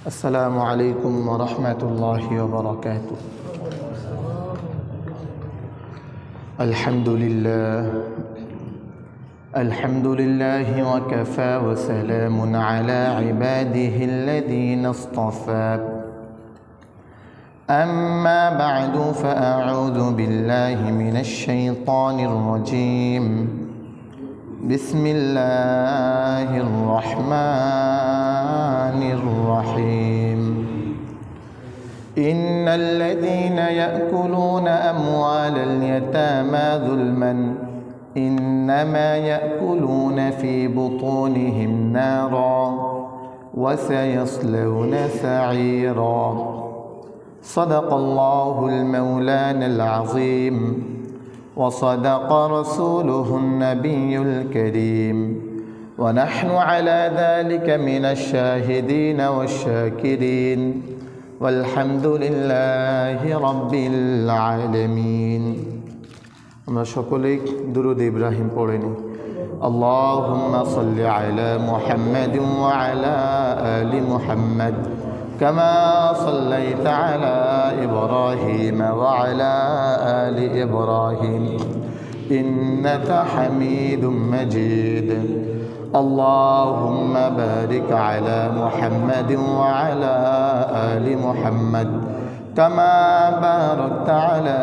السلام عليكم ورحمة الله وبركاته. الحمد لله وكفى وسلام على عباده الذين اصطفى. أما بعد فأعوذ بالله من الشيطان الرجيم. بسم الله الرحمن الرحيم. إن الذين يأكلون أموال اليتامى ظلما إنما يأكلون في بطونهم نارا وسيصلون سعيرا. صدق الله المولانا العظيم وصدق رسوله النبي الكريم ونحن على ذلك من الشاهدين والشاكرين والحمد لله رب العالمين. আমরা সকলেই দুরূদ ইব্রাহিম পড়ে নিই। আল্লাহুম্মা সাল্লি আলা মুহাম্মাদিন ওয়া আলা আলি মুহাম্মাদ কামা সাল্লাইতা আলা ইব্রাহিম ওয়া আলা আলি ইব্রাহিম ইন্নাকা হামিদুম মাজিদ। আল্লাহুম্মা বারিক আলা মুহাম্মাদিন ওয়া আলা আলি মুহাম্মাদ كما باركت على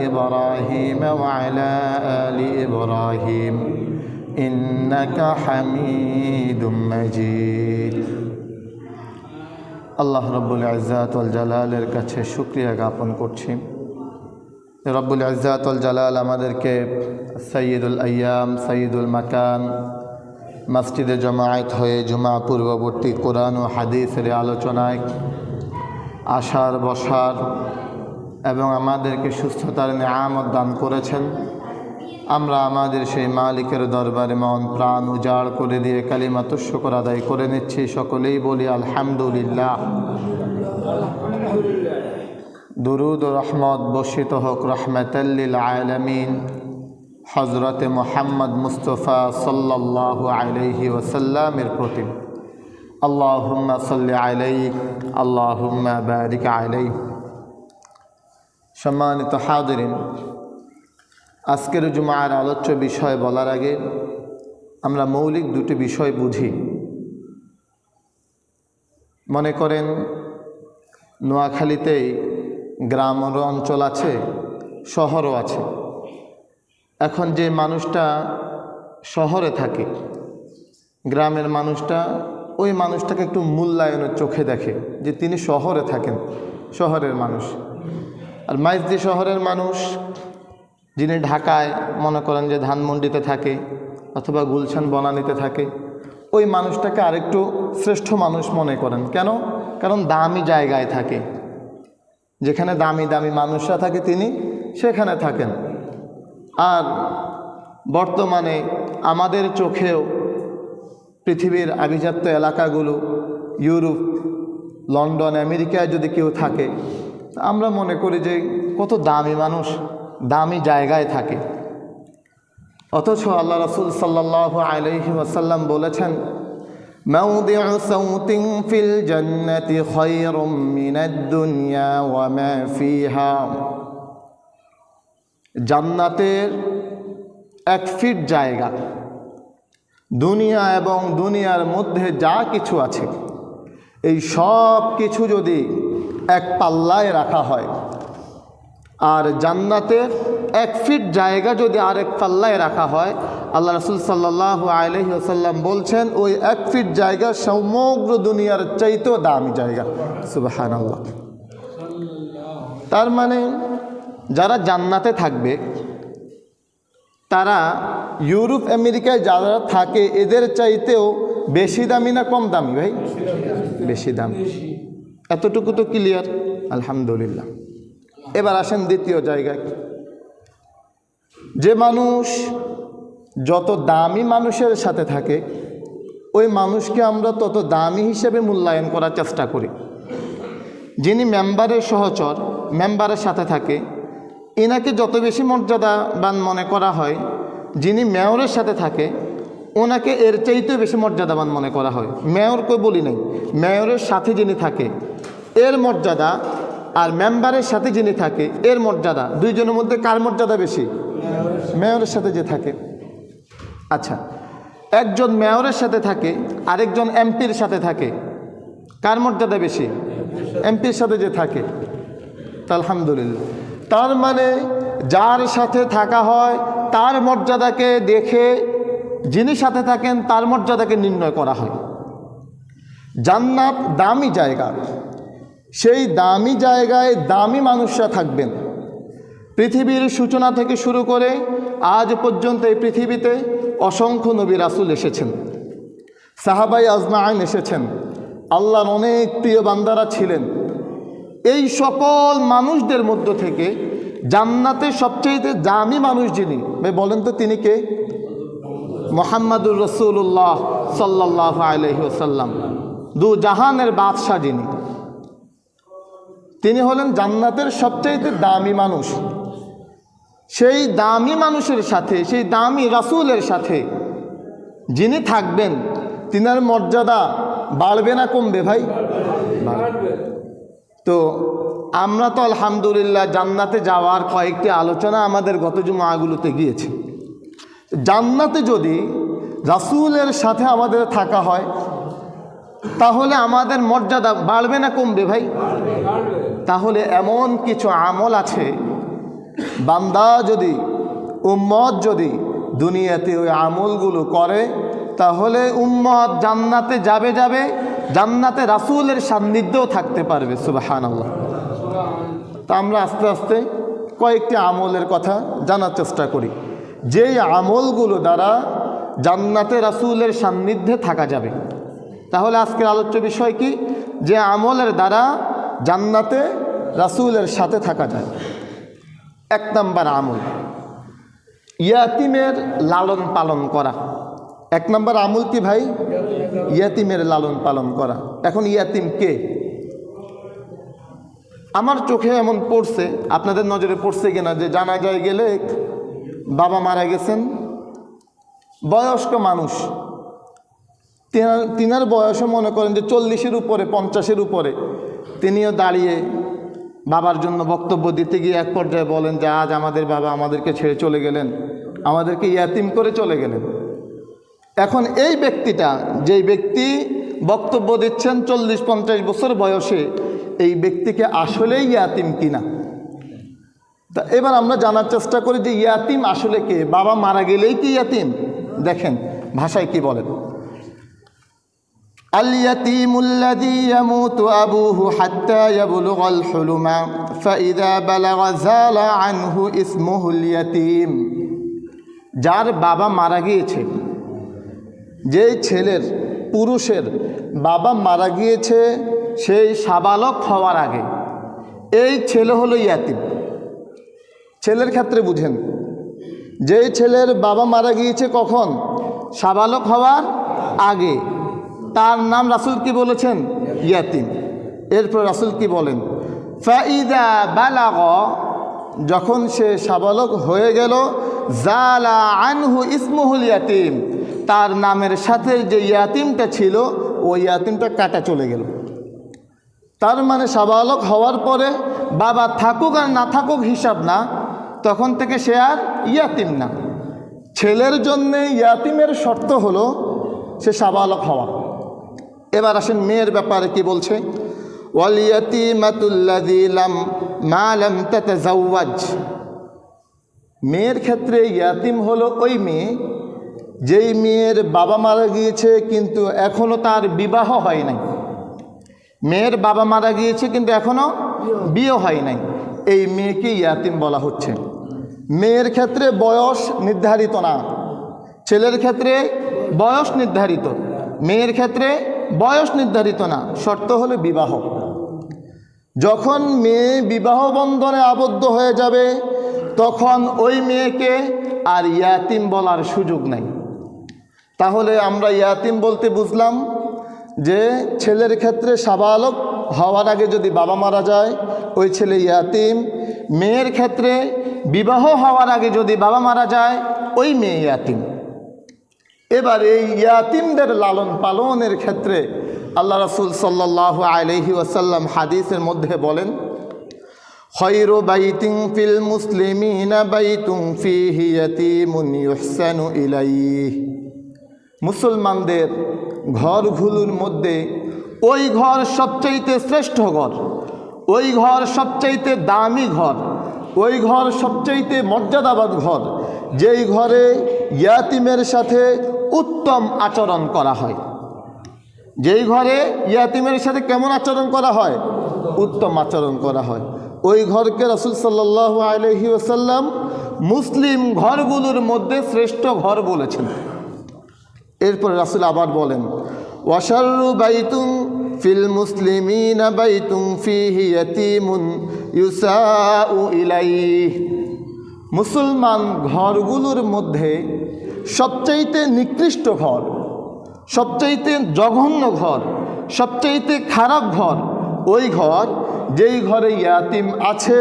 إبراهيم وعلى آل إبراهيم إنك حميد مجيد. আল্লাহ রব্বুল ইজ্জাত ওয়াল জালালের কাছে শুকরিয়া জ্ঞাপন করছি। রব্বুল ইজ্জাত ওয়াল জালাল আমাদেরকে সাইয়্যিদুল আইয়াম সাইয়্যিদুল মাকান মসজিদে জামায়াত হয়ে জুমা পূর্ববর্তী কোরআন ও হাদিসের আলোচনায় আসার বসার এবং আমাদেরকে সুস্থতার নিয়ামত দান করেছেন। আমরা আমাদের সেই মালিকের দরবারে মন প্রাণ উজাড় করে দিয়ে কালিমাতুশ শুকর আদায় করে নিচ্ছি। সকলেই বলি আলহামদুলিল্লাহ। দুরুদ ও রহমত বর্ষিত হোক রহমাতাল লিল আলামিন হযরতে মুহাম্মদ মুস্তাফা সাল্লাল্লাহু আলাইহি ওয়াসাল্লামের প্রতি। আল্লাহুম্মা সাল্লি আলাইহি আল্লাহুম্মা বারিক আলাইহি। সম্মানিত হাজিরিন, আজকের জুমার আলোচ্য বিষয় বলার আগে আমরা মৌলিক দুটি বিষয় বুঝি। মনে করেন নোয়াখালীতেই গ্রাম অঞ্চল আছে, শহরও আছে। এখন যে মানুষটা শহরে থাকে, গ্রামের মানুষটা ওই মানুষটাকে একটু মূল্যায়নের চোখে দেখে যে তিনি শহরে থাকেন, শহরের মানুষ। আর মাইজদি শহরের মানুষ যিনি ঢাকায় মনে করেন যে ধানমন্ডিতে থাকে অথবা গুলশান বনানীতে থাকে, ওই মানুষটাকে আরেকটু শ্রেষ্ঠ মানুষ মনে করেন। কেন? কারণ দামি জায়গায় থাকে, যেখানে দামি দামি মানুষরা থাকে তিনি সেখানে থাকেন। আর বর্তমানে আমাদের চোখেও পৃথিবীর আভিজাত্য এলাকাগুলো, ইউরোপ, লন্ডন, আমেরিকায় যদি কেউ থাকে, আমরা মনে করি যে কত দামি মানুষ দামি জায়গায় থাকে। অথচ আল্লাহ রাসূল সাল্লাল্লাহু আলাইহি ওয়াসাল্লাম বলেছেন, মাউদিউ সাউতিন ফিল জান্নাতি খায়রুম মিনাদ দুনিয়া ওয়া মা ফিহা। জান্নাতের 1 ফিট জায়গা, দুনিয়া এবং দুনিয়ার মধ্যে যা কিছু আছে এই সব কিছু যদি এক পাল্লায় রাখা হয়, আর জান্নাতের 1 ফিট জায়গা যদি আরেক পাল্লায় রাখা হয়, আল্লাহ রাসূল সাল্লাল্লাহু আলাইহি ওয়াসাল্লাম বলছেন ওই 1 ফিট জায়গা সমগ্র দুনিয়ার চাইতেও দামি জায়গা। সুবহানাল্লাহ। তার মানে যারা জান্নাতে থাকবে তারা ইউরোপ আমেরিকায় যারা থাকে এদের চাইতেও বেশি দামি না কম দামি? ভাই বেশি দামি। এতটুকু তো ক্লিয়ার, আলহামদুলিল্লাহ। এবার আসেন দ্বিতীয় জায়গায়। যে মানুষ যত দামি মানুষের সাথে থাকে ওই মানুষকে আমরা তত দামি হিসেবে মূল্যায়ন করার চেষ্টা করি। যিনি মেম্বারের সহচর, মেম্বারের সাথে থাকে, এনাকে যত বেশি মর্যাদাবান মনে করা হয়। যিনি মেয়রের সাথে থাকে ওনাকে এর চাইতেও বেশি মর্যাদাবান মনে করা হয়। মেয়রকে বলি নাই, মেয়রের সাথে যিনি থাকে এর মর্যাদা আর মেম্বারের সাথে যিনি থাকে এর মর্যাদা, দুইজনের মধ্যে কার মর্যাদা বেশি? মেয়রের সাথে যে থাকে। আচ্ছা, একজন মেয়রের সাথে থাকে আরেকজন এমপির সাথে থাকে, কার মর্যাদা বেশি? এমপির সাথে যে থাকে। তা আলহামদুলিল্লাহ, তার মানে যার সাথে থাকা হয় তার মর্যাদাকে দেখে যিনি সাথে থাকেন তার মর্যাদাকে নির্ণয় করা হয়। জান্নাত দামি জায়গা, সেই দামি জায়গায় দামি মানুষরা থাকবেন। পৃথিবীর সূচনা থেকে শুরু করে আজ পর্যন্ত এই পৃথিবীতে অসংখ্য নবী রাসূল এসেছেন, সাহাবায়ে আজমাইন এসেছেন, আল্লাহর অনেক প্রিয় বান্দারা ছিলেন। এই সকল মানুষদের মধ্য থেকে জান্নাতে সবচেয়ে দামি মানুষ যিনি, বলেন তো তিনি কে? মুহাম্মাদুর রাসূলুল্লাহ সাল্লাল্লাহু আলাইহি ওয়াসাল্লাম, দু জাহানের বাদশা যিনি, তিনি হলেন জান্নাতের সবচেয়ে দামি মানুষ। সেই দামি মানুষের সাথে, সেই দামি রাসূলের সাথে যিনি থাকবেন তিনার মর্যাদা বাড়বে না কমবে ভাই? তো আমরা তো আলহামদুলিল্লাহ জান্নাতে যাওয়ার কয়েকটি আলোচনা আমাদের গত জুমাগুলোতে গিয়েছে। জান্নাতে যদি রাসূলের সাথে আমাদের থাকা হয় তাহলে আমাদের মর্যাদা বাড়বে না কমবে ভাই? তাহলে এমন কিছু আমল আছে, বান্দা যদি, উম্মত যদি দুনিয়াতে ওই আমলগুলো করে তাহলে উম্মত জান্নাতে যাবে, জান্নাতে রাসূলের সান্নিধ্যেও থাকতে পারবে। সুবহানাল্লাহ। তা আমরা আস্তে আস্তে কয়েকটি আমলের কথা জানার চেষ্টা করি, যেই আমলগুলো দ্বারা জান্নাতে রাসূলের সান্নিধ্যে থাকা যাবে। তাহলে আজকের আলোচ্য বিষয় কি? যে আমলের দ্বারা জান্নাতে রাসূলের সাথে থাকা যায়। 1 নম্বর আমল, ইয়াতিমের লালন পালন করা। 1 নম্বর আমল কি ভাই? ইয়াতিমের লালন পালন করা। এখন ইয়াতিম কে? আমার চোখে এমন পড়ছে, আপনাদের নজরে পড়ছে কিনা, যে জানাজায় গেলে বাবা মারা গেছেন, বয়স্ক মানুষ, তিনার বয়সও মনে করেন যে 40-এর উপরে, 50-এর উপরে, তিনিও দাঁড়িয়ে বাবার জন্য বক্তব্য দিতে গিয়ে এক পর্যায়ে বলেন যে আজ আমাদের বাবা আমাদেরকে ছেড়ে চলে গেলেন, আমাদেরকে ইয়াতিম করে চলে গেলেন। এখন এই ব্যক্তিটা, যেই ব্যক্তি বক্তব্য দিচ্ছেন 40-50 বছর বয়সে, এই ব্যক্তিকে আসলেই ইয়াতিম কিনা? তা এবার আমরা জানার চেষ্টা করি যে ইয়াতিম আসলে কে, বাবা মারা গেলেই কি ইয়াতিম? দেখেন ভাষায় কি বলেন, আল ইয়াতিমুল্লাযী ইয়ামুতু আবুহু হাত্তা ইয়াবলুগাল হুলুমা ফাইযা বালাগা যালা আনহু ইসমুহুল ইয়াতিম। যার বাবা মারা গিয়েছে, যেই ছেলের, পুরুষের বাবা মারা গিয়েছে সেই সাবালক হওয়ার আগে, এই ছেলে হলো ইয়াতিম। ছেলের ক্ষেত্রে বুঝেন, যেই ছেলের বাবা মারা গিয়েছে কখন? সাবালক হওয়ার আগে, তার নাম রাসূল কি বলেছেন? ইয়াতিম। এরপর রাসূল কি বলেন? ফাইদা বালাগ, যখন সে সাবালক হয়ে গেল, জালা আনহু ইসমুহুল ইয়াতিম, তার নামের সাথে যে ইয়াতিমটা ছিল ওই ইয়াতিমটা কাটা চলে গেল। তার মানে সাবালক হওয়ার পরে বাবা থাকুক আর না থাকুক হিসাব না, তখন থেকে সে আর ইয়াতিম না। ছেলের জন্যে ইয়াতিমের শর্ত হলো সে সাবালক হওয়া। এবার আসেন মেয়ের ব্যাপারে কি বলছে, ওয়াল ইয়াতিমাতুল্লাযী মা লাম তাতাযাওয়াজ। মেয়ের ক্ষেত্রে ইয়াতিম হলো ওই মেয়ে, যেই মেয়ের বাবা মারা গিয়েছে কিন্তু এখনও তার বিবাহ হয় নাই। মেয়ের বাবা মারা গিয়েছে কিন্তু এখনও বিয়ে হয় নাই, এই মেয়েকে ইয়াতিম বলা হচ্ছে। মেয়ের ক্ষেত্রে বয়স নির্ধারিত না, ছেলের ক্ষেত্রে বয়স নির্ধারিত, মেয়ের ক্ষেত্রে বয়স নির্ধারিত না, শর্ত হলো বিবাহ। যখন মেয়ে বিবাহ বন্ধনে আবদ্ধ হয়ে যাবে তখন ওই মেয়েকে আর ইয়াতিম বলার সুযোগ নাই। তাহলে আমরা ইয়াতিম বলতে বুঝলাম যে ছেলের ক্ষেত্রে সাবালক হওয়ার আগে যদি বাবা মারা যায় ওই ছেলে ইয়াতিম, মেয়ের ক্ষেত্রে বিবাহ হওয়ার আগে যদি বাবা মারা যায় ওই মেয়ে ইয়াতিম। এবার এই ইয়াতিমদের লালন পালনের ক্ষেত্রে আল্লাহ রাসূল সাল্লাল্লাহু আলাইহি ওয়াসাল্লাম হাদিসের মধ্যে বলেন, খায়রু বাইতিন ফিল মুসলিমিনা বাইতুন ফীহি ইয়াতীমুন ইউহসানু ইলাইহি। মুসলমানদের ঘরগুলোর মধ্যে ওই ঘর সবচাইতে শ্রেষ্ঠ ঘর, ওই ঘর সবচাইতে দামি ঘর, ওই ঘর সবচাইতে মর্যাদাবান ঘর, যেই ঘরে ইয়াতিমের সাথে উত্তম আচরণ করা হয়। যেই ঘরে ইয়াতিমের সাথে কেমন আচরণ করা হয়? উত্তম আচরণ করা হয়। ওই ঘরকে রাসূল সাল্লাল্লাহু আলাইহি ওয়াসাল্লাম মুসলিম ঘরগুলোর মধ্যে শ্রেষ্ঠ ঘর বলেছেন। এরপরে রাসূল আবার বলেন, ওয়াশাররু বাইতুন ফিল মুসলিমিনা বাইতুন ফীহি ইয়াতীমুন ইউসাউ ইলাইহি। মুসলমান ঘরগুলোর মধ্যে সবচাইতে নিকৃষ্ট ঘর, সবচাইতে জঘন্য ঘর, সবচাইতে খারাপ ঘর ওই ঘর যেই ঘরে ইয়াতিম আছে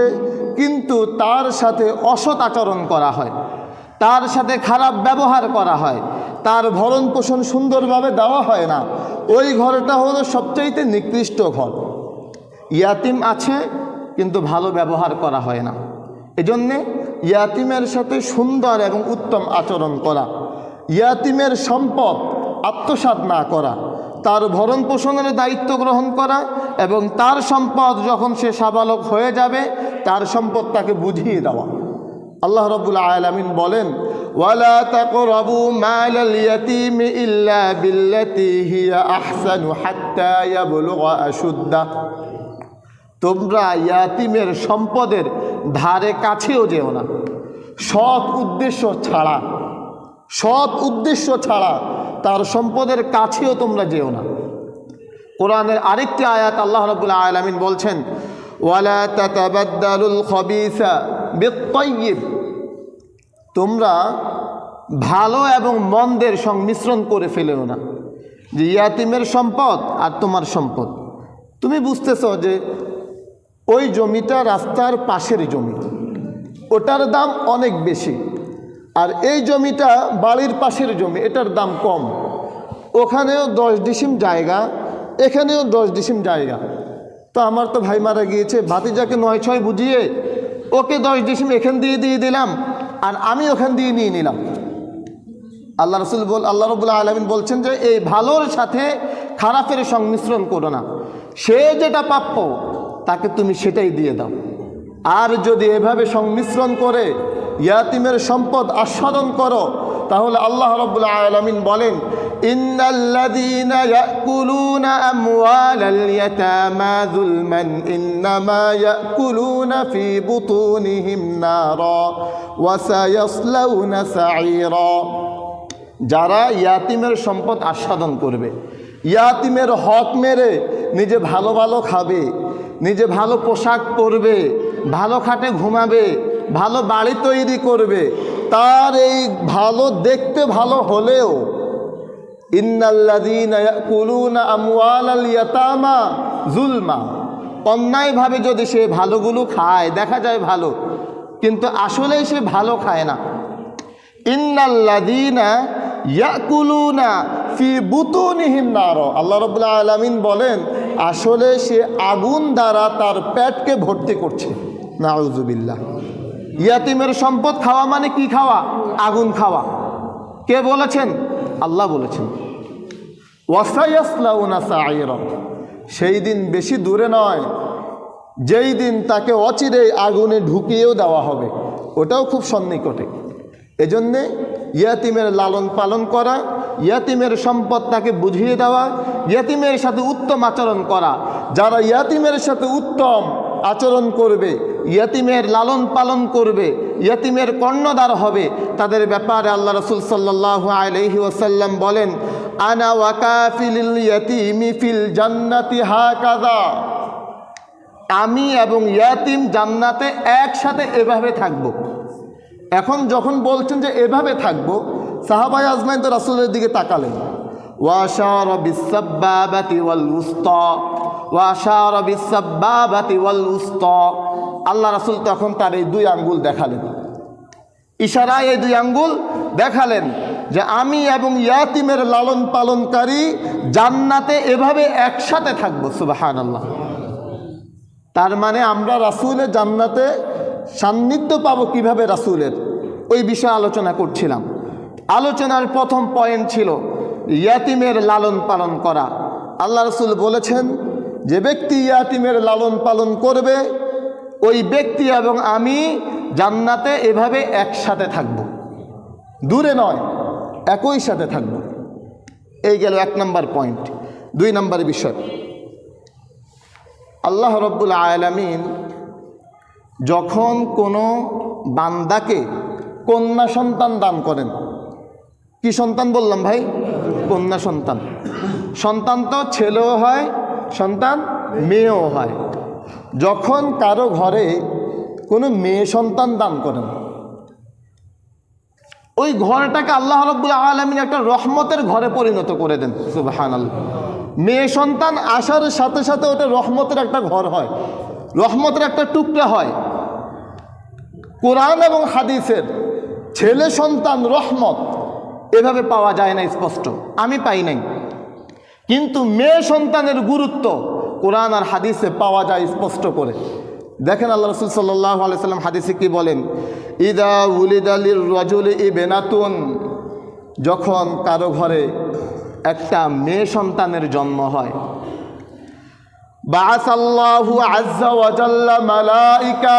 কিন্তু তার সাথে অসৎ আচরণ করা হয়, তার সাথে খারাপ ব্যবহার করা হয়, তার ভরণ পোষণ সুন্দরভাবে দেওয়া হয় না। ওই ঘরটা হলো সবচাইতে নিকৃষ্ট ঘর। ইয়াতিম আছে কিন্তু ভালো ব্যবহার করা হয় না। এজন্যে ইয়াতিমের সাথে সুন্দর এবং উত্তম আচরণ করা, ইয়াতিমের সম্পদ আত্মসাৎ না করা, তার ভরণ পোষণের দায়িত্ব গ্রহণ করা এবং তার সম্পদ যখন সে সাবালক হয়ে যাবে তার সম্পদ তাকে বুঝিয়ে দেওয়া। আল্লাহ রাব্বুল আলামিন বলেন, ওয়ালা তাকরাবু মালাল ইয়াতীমি ইল্লা বিল্লাতী হিয়া আহসানু হাত্তা ইয়াবলুগা আশুদ্দাহ। তোমরা ইয়াতিমের সম্পদের ধারে কাছেও যেও না, সৎ উদ্দেশ্য ছাড়া, সৎ উদ্দেশ্য ছাড়া তার সম্পদের কাছেও তোমরা যেও না। কোরআনের আরেকটি আয়াত আল্লাহ রাব্বুল আলামিন বলছেন, ওয়ালা তাতাবাদ্দালুল খাবিসা বিত-তাইয়্যিব। তোমরা ভালো এবং মন্দের সংমিশ্রণ করে ফেলেও না, যে ইয়াতিমের সম্পদ আর তোমার সম্পদ। তুমি বুঝতেছো যে ওই জমিটা রাস্তার পাশের জমি, ওটার দাম অনেক বেশি, আর এই জমিটা বাড়ির পাশের জমি, এটার দাম কম। ওখানেও 10 ডিসিম জায়গা, এখানেও 10 ডিসিম জায়গা। তো আমার তো ভাই মারা গিয়েছে, ভাতিজাকে 9-6 বুঝিয়ে ওকে 10 ডিসিম এখান দিয়ে দিলাম আর আমি ওখান দিয়ে নিয়ে নিলাম। আল্লাহ রাব্বুল আলামিন বলছেন যে এই ভালোর সাথে খারাপের সংমিশ্রণ করো না, সে যেটা প্রাপ্য তাকে তুমি সেটাই দিয়ে দাও। আর যদি এভাবে সংমিশ্রণ করে ইয়াতিমের সম্পদ আস্বাদন করো তাহলে আল্লাহ রাব্বুল আলামিন বলেন, ইন্নাল্লাযীনা ইয়াকুলুনা আমওয়ালাল ইয়াতামা যুলমান ইন্নামা ইয়াকুলুনা ফি বুতুনিহিম নারা ওয়া সায়াসলাউনা সাঈরা। যারা ইয়াতিমের সম্পদ আস্বাদন করবে, ইয়াতিমের হক মেরে নিজে ভালো ভালো খাবে, নিজে ভালো পোশাক পরবে, ভালো খাটে ঘুমাবে, ভালো বাড়ি তৈরি করবে, তার এই ভালো দেখতে ভালো হলেও ইন্নাল্লাযীনা ইয়াকুলুনা আমওয়ালাল ইয়াতামা যুলমা, অন্যায়ভাবে যদি সে ভালোগুলো খায়, দেখা যায় ভালো কিন্তু আসলেই সে ভালো খায় না। ইন্নাল্লাযীনা ইয়াকুলুনা ফি বুতুনিহিম নার, আল্লাহ রাব্বুল আলামিন বলেন আসলে সে আগুন দ্বারা তার পেটকে ভর্তি করছে। নাউযুবিল্লাহ। ইয়াতিমের সম্পদ খাওয়া মানে কি খাওয়া? আগুন খাওয়া। কে বলেছেন? আল্লাহ বলেছেন। ওয়াসায়াসলাউনা সাঈরা, সেই দিন বেশি দূরে নয় যেই দিন তাকে অচিরেই আগুনে ঢুকিয়েও দেওয়া হবে, ওটাও খুব সন্নিকটে। এজন্যে ইয়াতিমের লালন পালন করা, ইয়াতিমের সম্পদ তাকে বুঝিয়ে দেওয়া, ইয়াতিমের সাথে উত্তম আচরণ করা। যারা ইয়াতিমের সাথে উত্তম আচরণ করবে, ইয়াতিমের লালন পালন করবে, ইয়াতিমের কর্ণধার হবে, তাদের ব্যাপারে আল্লাহ রাসূল সাল্লাল্লাহু আলাইহি ওয়াসাল্লাম বলেন, আনা ওয়াকাফিলুল ইয়াতিমি ফিল জান্নাতি হাকাযা। আমি এবং ইয়াতিম জান্নাতে একসাথে এভাবে থাকব। এখন যখন বলছেন যে এভাবে থাকবো, সাহাবায়ে আজমাইন তো রাসূলের দিকে তাকালেন। ওয়াশারা বিসাব্বাবাতি ওয়াল উসতা, ওয়াশারা বিসাব্বাবাতি ওয়াল উসতা। আল্লাহ রাসূল তখন তার এই 2 আঙ্গুল দেখালেন। ইশারায় এই 2 আঙ্গুল দেখালেন যে আমি এবং ইয়াতিমের লালন পালনকারী জান্নাতে এভাবে একসাথে থাকবো। সুবহানাল্লাহ। তার মানে আমরা রাসূলের জান্নাতে সান্নিধ্য পাবো কিভাবে, রাসূলের ওই বিষয়ে আলোচনা করছিলাম। আলোচনার প্রথম পয়েন্ট ছিল ইয়াতিমের লালন পালন করা। আল্লাহ রাসূল বলেছেন যে ব্যক্তি ইয়াতিমের লালন পালন করবে ওই ব্যক্তি এবং আমি জান্নাতে এভাবে একসাথে থাকব, দূরে নয়, একই সাথে থাকব। এই গেল 1 নম্বর পয়েন্ট। 2 নম্বর বিষয়, আল্লাহ রব্বুল আলামিন যখন কোনো বান্দাকে কন্যা সন্তান দান করেন, কি সন্তান বললাম ভাই? কন্যা সন্তান। সন্তান তো ছেলেও হয়, সন্তান মেয়েও হয়। যখন কারো ঘরে কোনো মেয়ে সন্তান দান করেন, ওই ঘরটাকে আল্লাহ রাব্বুল আলামিন একটা রহমতের ঘরে পরিণত করে দেন। সুবহানাল্লাহ। মেয়ে সন্তান আসার সাথে সাথে ওটা রহমতের একটা ঘর হয়, রহমতের একটা টুকরা হয়। কোরআন এবং হাদিসের ছেলে সন্তান রহমত এভাবে পাওয়া যায় না স্পষ্ট, আমি পাই নাই। কিন্তু মেয়ে সন্তানের গুরুত্ব কোরআন আর হাদিসে পাওয়া যায় স্পষ্ট করে। দেখেন আল্লাহ রাসূল সাল্লাল্লাহু আলাইহি সাল্লাম হাদিসে কি বলেন, ইদা উলিদা লির রাজুলি ইবনাতুন, যখন কারো ঘরে একটা মেয়ে সন্তানের জন্ম হয়, বাআসাল্লাহু আযজা ওয়া জাল্লা মালাইকা,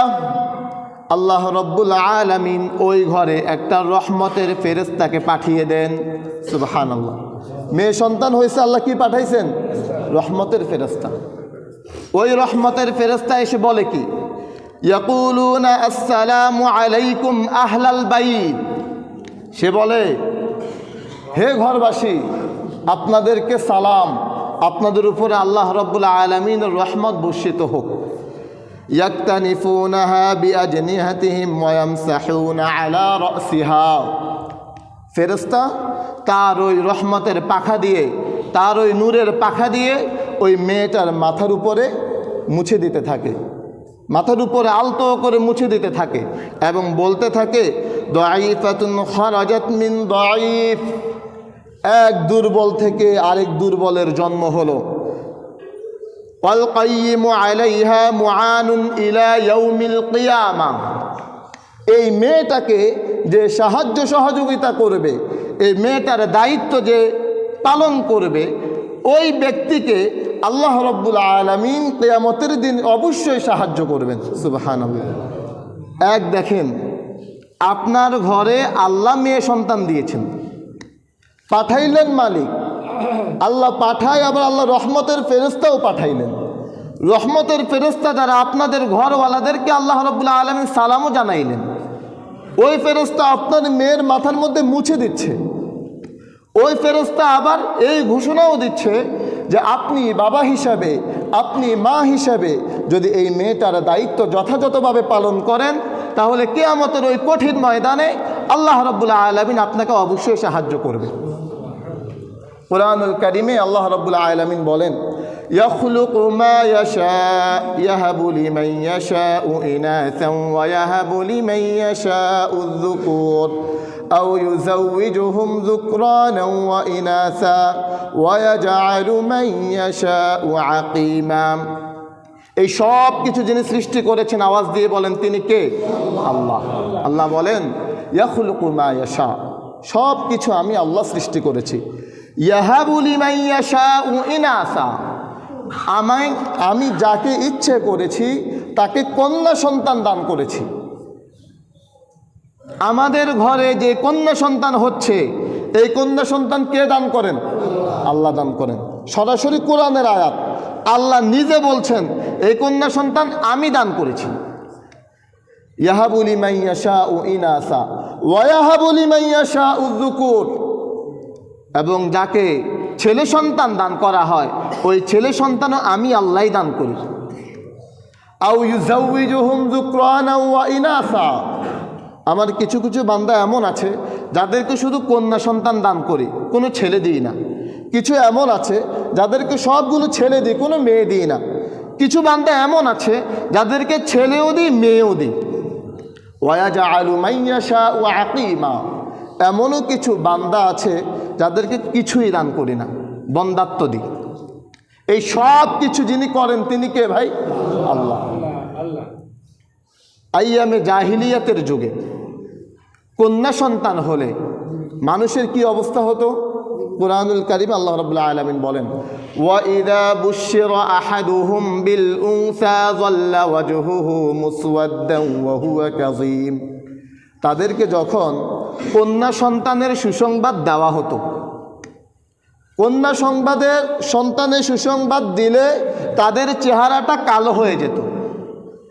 আল্লাহ রব্বুল আলামিন ওই ঘরে একটা রহমতের ফেরেশতাকে পাঠিয়ে দেন। সুবহানাল্লাহ। মেয়ে সন্তান হয়েছে, আল্লাহ কি পাঠাইছেন? রহমতের ফেরেশতা। ওই রহমতের ফেরেশতা এসে বলে কি, ইয়াকুলুনা আসসালামু আলাইকুম আহলাল বাইত, সে বলে হে ঘরবাসী আপনাদেরকে সালাম, আপনাদের উপরে আল্লাহ রব্বুল আলামিনের রহমত বর্ষিত হোক। ইয়াকতানিফুনাহা বিআজনিহাতিহিম ওয়া ইয়ামসাহুনা আলা রাসিহা, ফেরেশতা তার ওই রহমতের পাখা দিয়ে, তার ওই নূরের পাখা দিয়ে ওই মেয়েটার মাথার উপরে মুছে দিতে থাকে, মাথার উপরে আলতো করে মুছে দিতে থাকে এবং বলতে থাকে দাঈফাতুন খারাজাত মিন দাঈফ, এক দুর্বল থেকে আরেক দুর্বলের জন্ম হলো। ওয়াল কাইয়িমু আলাইহা মুআনুন ইলা ইয়াউমিল কিয়ামাহ, এই মেয়েটাকে যে সাহায্য সহযোগিতা করবে, এই মেয়েটার দায়িত্ব যে পালন করবে, ওই ব্যক্তিকে আল্লাহ রব্বুল আলামিন কিয়ামতের দিন অবশ্যই সাহায্য করবেন। সুবহানাল্লাহ। এক দেখেন আপনার ঘরে আল্লাহ মেয়ে সন্তান দিয়েছেন, পাঠাইলেন মালিক আল্লাহ, পাঠায় আবার আল্লাহ রহমতের ফেরেশতাও পাঠাইলেন। রহমতের ফেরেশতা যারা আপনাদের ঘরওয়ালাদেরকে আল্লাহ রাব্বুল আলামিন সালামও জানাইলেন, ওই ফেরেশতা আপনার মেয়ের মাথার মধ্যে মুছে দিচ্ছে। ওই ফেরেশতা আবার এই ঘোষণাও দিচ্ছে যে আপনি বাবা হিসাবে, আপনি মা হিসাবে যদি এই মেয়েটার দায়িত্ব যথাযথভাবে পালন করেন, তাহলে কিয়ামতের ওই কঠিন ময়দানে আল্লাহ রাব্বুল আলামিন আপনাকে অবশ্যই সাহায্য করবে। কুরআনুল কারীমে আল্লাহ রাব্বুল আলামিন বলেন, ইয়াখলুকু মা ইয়াশা ইয়াহাবু লিমান ইয়াশাউ ইনাসান ওয়া ইয়াহাবু লিমান ইয়াশাউ যুকুর আও ইউযাওয়িজুহুম যুকরানান ওয়া ইনাসা ওয়া ইয়াজআলু মান ইয়াশাউ আকীমা। এই সব কিছু যিনি সৃষ্টি করেছেন, আওয়াজ দিয়ে বলেন তিনি কে? আল্লাহ। আল্লাহ বলেন ইয়াখলুকু মা ইয়াশা, সব কিছু আমি আল্লাহ সৃষ্টি করেছি। ইয়াহাবু লিমান ইয়াশাউ ইনাসা, আমি যাকে ইচ্ছে করেছি তাকে কন্যা সন্তান দান করেছি। আমাদের ঘরে যে কন্যা সন্তান হচ্ছে, এই কন্যা সন্তান কে দান করেন? আল্লাহ দান করেন। সরাসরি কোরআনের আয়াত, আল্লাহ নিজে বলছেন এই কন্যা সন্তান আমি দান করেছি। ইয়াহাবু লিমান ইয়াশাউ ইনাসা ওয়া ইয়াহাবু লিমান ইয়াশাউ যুকুর, এবং যাকে ছেলে সন্তান দান করা হয় ওই ছেলে সন্তানও আমি আল্লাহই দান করি। আও ইউযাওয়িজুহুম যুকরানা ওয়া ইনাসা, আমার কিছু কিছু বান্দা এমন আছে যাদেরকে শুধু কন্যা সন্তান দান করি, কোনো ছেলে দিই না। কিছু এমন আছে যাদেরকে সবগুলো ছেলে দিই, কোনো মেয়ে দিই না। কিছু বান্দা এমন আছে যাদেরকে ছেলেও দিই মেয়েও দিই। ওয়ায়াজআলু মান ইয়াশাউ আকীমা, এমনও কিছু বান্দা আছে যাদেরকে কিছুই দান করি না, বন্দাত্ব দিই। এই সব কিছু যিনি করেন তিনি কে ভাই? আল্লাহ। আইয়ামে জাহিলিয়াতের যুগে কন্যা সন্তান হলে মানুষের কি অবস্থা হতো? কুরআনুল কারীম আল্লাহ রাব্বুল আলামিন বলেন, ওয়া ইযা বুশিরা আহাদুহুম বিল উনসা যাল্লা ওয়াজহুহু মুসওয়াদ্দান ওয়া হুয়া কাযীম। তাদেরকে যখন কন্যা সন্তানের সুসংবাদ দেওয়া হতো, কন্যা সন্তানের সুসংবাদ দিলে তাদের চেহারাটা কালো হয়ে যেত।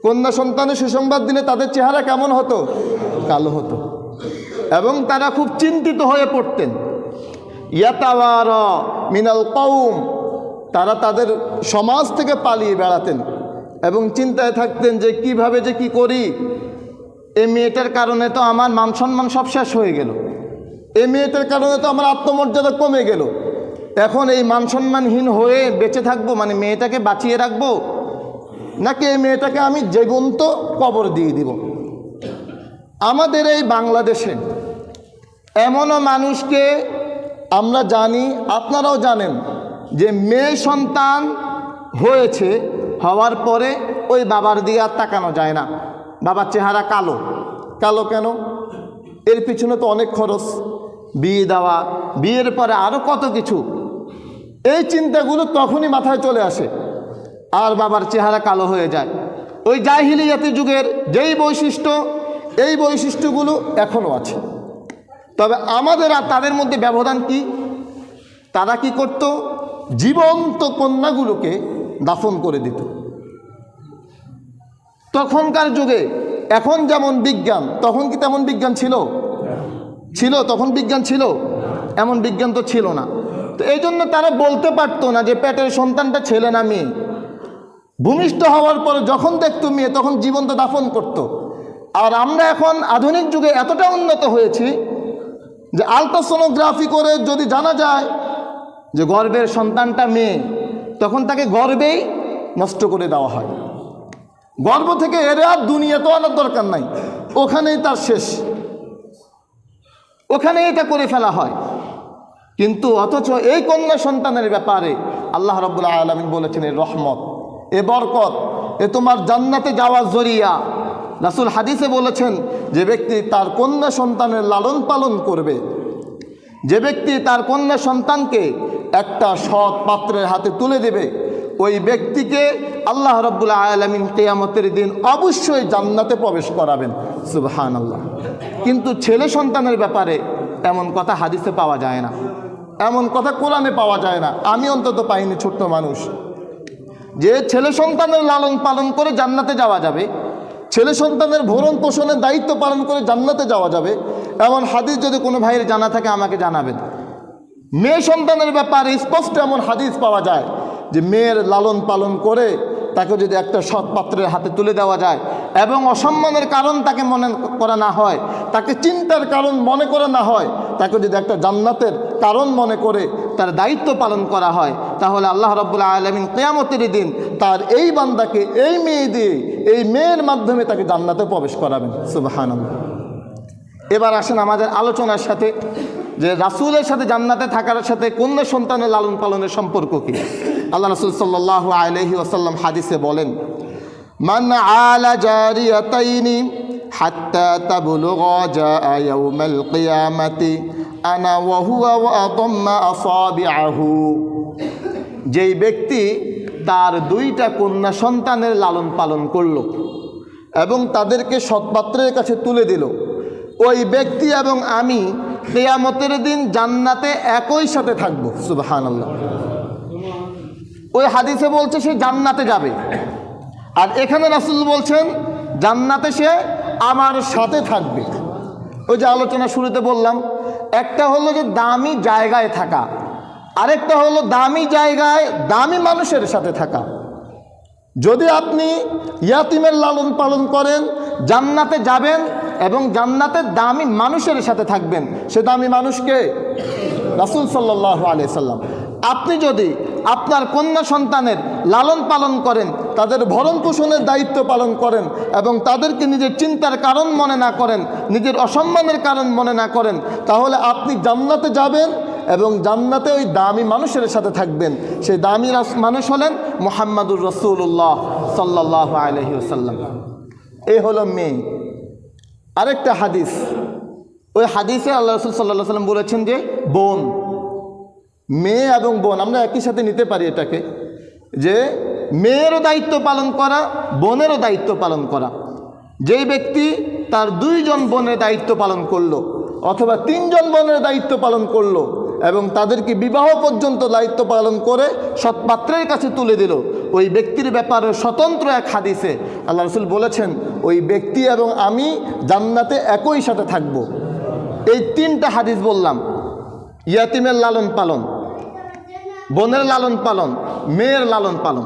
কন্যা সন্তানের সুসংবাদ দিলে তাদের চেহারা কেমন হতো? কালো হতো। এবং তারা খুব চিন্তিত হয়ে পড়তেন। ইয়াতাওয়ারা মিনাল কওম, তারা তাদের সমাজ থেকে পালিয়ে বেড়াতেন এবং চিন্তায় থাকতেন যে কিভাবে যে কি করি, এই মেয়েটার কারণে তো আমার মান সম্মান সব শেষ হয়ে গেল, এই মেয়েটার কারণে তো আমার আত্মমর্যাদা কমে গেল, এখন এই মান সম্মানহীন হয়ে বেঁচে থাকবো, মানে মেয়েটাকে বাঁচিয়ে রাখবো, নাকি এই মেয়েটাকে আমি জীবন্ত কবর দিয়ে দিব। আমাদের এই বাংলাদেশে এমনও মানুষকে আমরা জানি, আপনারাও জানেন, যে মেয়ে সন্তান হয়েছে, হওয়ার পরে ওই বাবার দিকে আর তাকানো যায় না, বাবার চেহারা কালো। কালো কেন? এর পিছনে তো অনেক খরচ, বিয়ে দেওয়া, বিয়ের পরে আরও কত কিছু। এই চিন্তাগুলো তখনই মাথায় চলে আসে আর বাবার চেহারা কালো হয়ে যায়। ওই জাহিলিয়াতি যুগের যেই বৈশিষ্ট্য, এই বৈশিষ্ট্যগুলো এখনও আছে। তবে আমাদের আর তাদের মধ্যে ব্যবধান কি? তারা কি করত? জীবন্ত কন্যাগুলোকে দাফন করে দিত। তখনকার যুগে এখন যেমন বিজ্ঞান, তখন কি তেমন বিজ্ঞান ছিল? তখন বিজ্ঞান ছিল? এমন বিজ্ঞান তো ছিল না। তো এই জন্য তারা বলতে পারতো না যে পেটের সন্তানটা ছেলে না মেয়ে। ভূমিষ্ঠ হওয়ার পরে যখন দেখতো মেয়ে, তখন জীবন্ত দাফন করত। আর আমরা এখন আধুনিক যুগে এতটা উন্নত হয়েছি যে আলট্রাসোনোগ্রাফি করে যদি জানা যায় যে গর্ভের সন্তানটা মেয়ে, তখন তাকে গর্ভেই নষ্ট করে দেওয়া হয়। গর্ভ থেকে এরে আর দুনিয়াতে আনার দরকার নাই, ওখানেই তার শেষ, ওখানেই এটা করে ফেলা হয়। কিন্তু অথচ এই কন্যা সন্তানের ব্যাপারে আল্লাহ রাব্বুল আলামিন বলেছেন, এ রহমত, এ বরকত, এ তোমার জান্নাতে যাওয়ার জরিয়া। রাসূল হাদিসে বলেছেন, যে ব্যক্তি তার কন্যা সন্তানের লালন পালন করবে, যে ব্যক্তি তার কন্যা সন্তানকে একটা সৎ পাত্রের হাতে তুলে দেবে, ওই ব্যক্তিকে আল্লাহ রাব্বুল আলামিন কিয়ামতের দিন অবশ্যই জান্নাতে প্রবেশ করাবেন। সুবহানাল্লাহ। কিন্তু ছেলে সন্তানের ব্যাপারে এমন কথা হাদিসে পাওয়া যায় না, এমন কথা কোরআনে পাওয়া যায় না। আমি অন্তত পাইনি, ছোট্ট মানুষ, যে ছেলে সন্তানের লালন পালন করে জান্নাতে যাওয়া যাবে, ছেলে সন্তানের ভরণ পোষণের দায়িত্ব পালন করে জান্নাতে যাওয়া যাবে, এমন হাদিস যদি কোনো ভাইয়ের জানা থাকে আমাকে জানাবেন। মেয়ে সন্তানের ব্যাপারে স্পষ্ট এমন হাদিস পাওয়া যায় যে মেয়ের লালন পালন করে তাকে যদি একটা সৎ পাত্রের হাতে তুলে দেওয়া যায় এবং অসম্মানের কারণ তাকে মনে করা না হয়, তাকে চিন্তার কারণ মনে করা না হয়, তাকে যদি একটা জান্নাতের কারণ মনে করে তার দায়িত্ব পালন করা হয়, তাহলে আল্লাহ রাব্বুল আলামিন কিয়ামতের দিন তার এই বান্দাকে এই মেয়ে দিয়ে, এই মেয়ের মাধ্যমে তাকে জান্নাতে প্রবেশ করাবেন। সুবহানাল্লাহ। এবার আসেন আমাদের আলোচনার সাথে, যে রাসূলের সাথে জান্নাতে থাকার সাথে কন্যা সন্তানের লালন পালনের সম্পর্ক কি। আল্লাহ রাসূল সাল্লাল্লাহু আলাইহি ওয়াসাল্লাম হাদিসে বলেন, মান আলা জারিয়াতাইনি হাত্তা তাবলুগা জাআ ইয়াউমাল কিয়ামাতি আনা ওয়া হুয়া ওয়া আতাম্মা আসাবিআহু। যেই ব্যক্তি তার দুইটা কন্যা সন্তানের লালন পালন করল এবং তাদেরকে সৎপাত্রের কাছে তুলে দিল, ওই ব্যক্তি এবং আমি কিয়ামতের দিন জান্নাতে একই সাথে থাকবো। সুবহানাল্লাহ। ওই হাদিসে বলছে সে জান্নাতে যাবে, আর এখানে রাসূল বলছেন জান্নাতে সে আমার সাথে থাকবে। ওই যে আলোচনা শুরুতে বললাম, একটা হলো যে দামি জায়গায় থাকা, আরেকটা হলো দামি জায়গায় দামি মানুষের সাথে থাকা। যদি আপনি ইয়াতিমের লালন পালন করেন, জান্নাতে যাবেন এবং জান্নাতের দামি মানুষের সাথে থাকবেন। সে দামি মানুষকে রাসূল সাল্লাল্লাহু আলাইহি সাল্লাম। আপনি যদি আপনার কন্যা সন্তানের লালন পালন করেন, তাদের ভরণ পোষণের দায়িত্ব পালন করেন এবং তাদেরকে নিজের চিন্তার কারণ মনে না করেন, নিজের অসম্মানের কারণ মনে না করেন, তাহলে আপনি জান্নাতে যাবেন এবং জান্নাতে ওই দামি মানুষের সাথে থাকবেন। সেই দামি মানুষ হলেন মুহাম্মাদুর রাসূলুল্লাহ সাল্লাল্লাহু আলাইহি ওয়াসাল্লাম। এই হলো মেয়ে। আরেকটা হাদিস, ওই হাদিসে আল্লাহ রাসূল সাল্লাল্লাহু আলাইহি ওয়াসাল্লাম বলেছেন যে বোন, মেয়ে এবং বোন আমরা একই সাথে নিতে পারি এটাকে, যে মেয়েরও দায়িত্ব পালন করা, বোনেরও দায়িত্ব পালন করা। যেই ব্যক্তি তার 2 জন বোনের দায়িত্ব পালন করলো অথবা 3 জন বোনের দায়িত্ব পালন করলো এবং তাদেরকে বিবাহ পর্যন্ত দায়িত্ব পালন করে সৎপাত্রের কাছে তুলে দিল, ওই ব্যক্তির ব্যাপারে স্বতন্ত্র এক হাদিসে আল্লাহ রাসূল বলেছেন ওই ব্যক্তি এবং আমি জান্নাতে একই সাথে থাকব। এই 3টা হাদিস বললাম, ইয়াতিমের লালন পালন, বোনের লালন পালন, মেয়ের লালন পালন,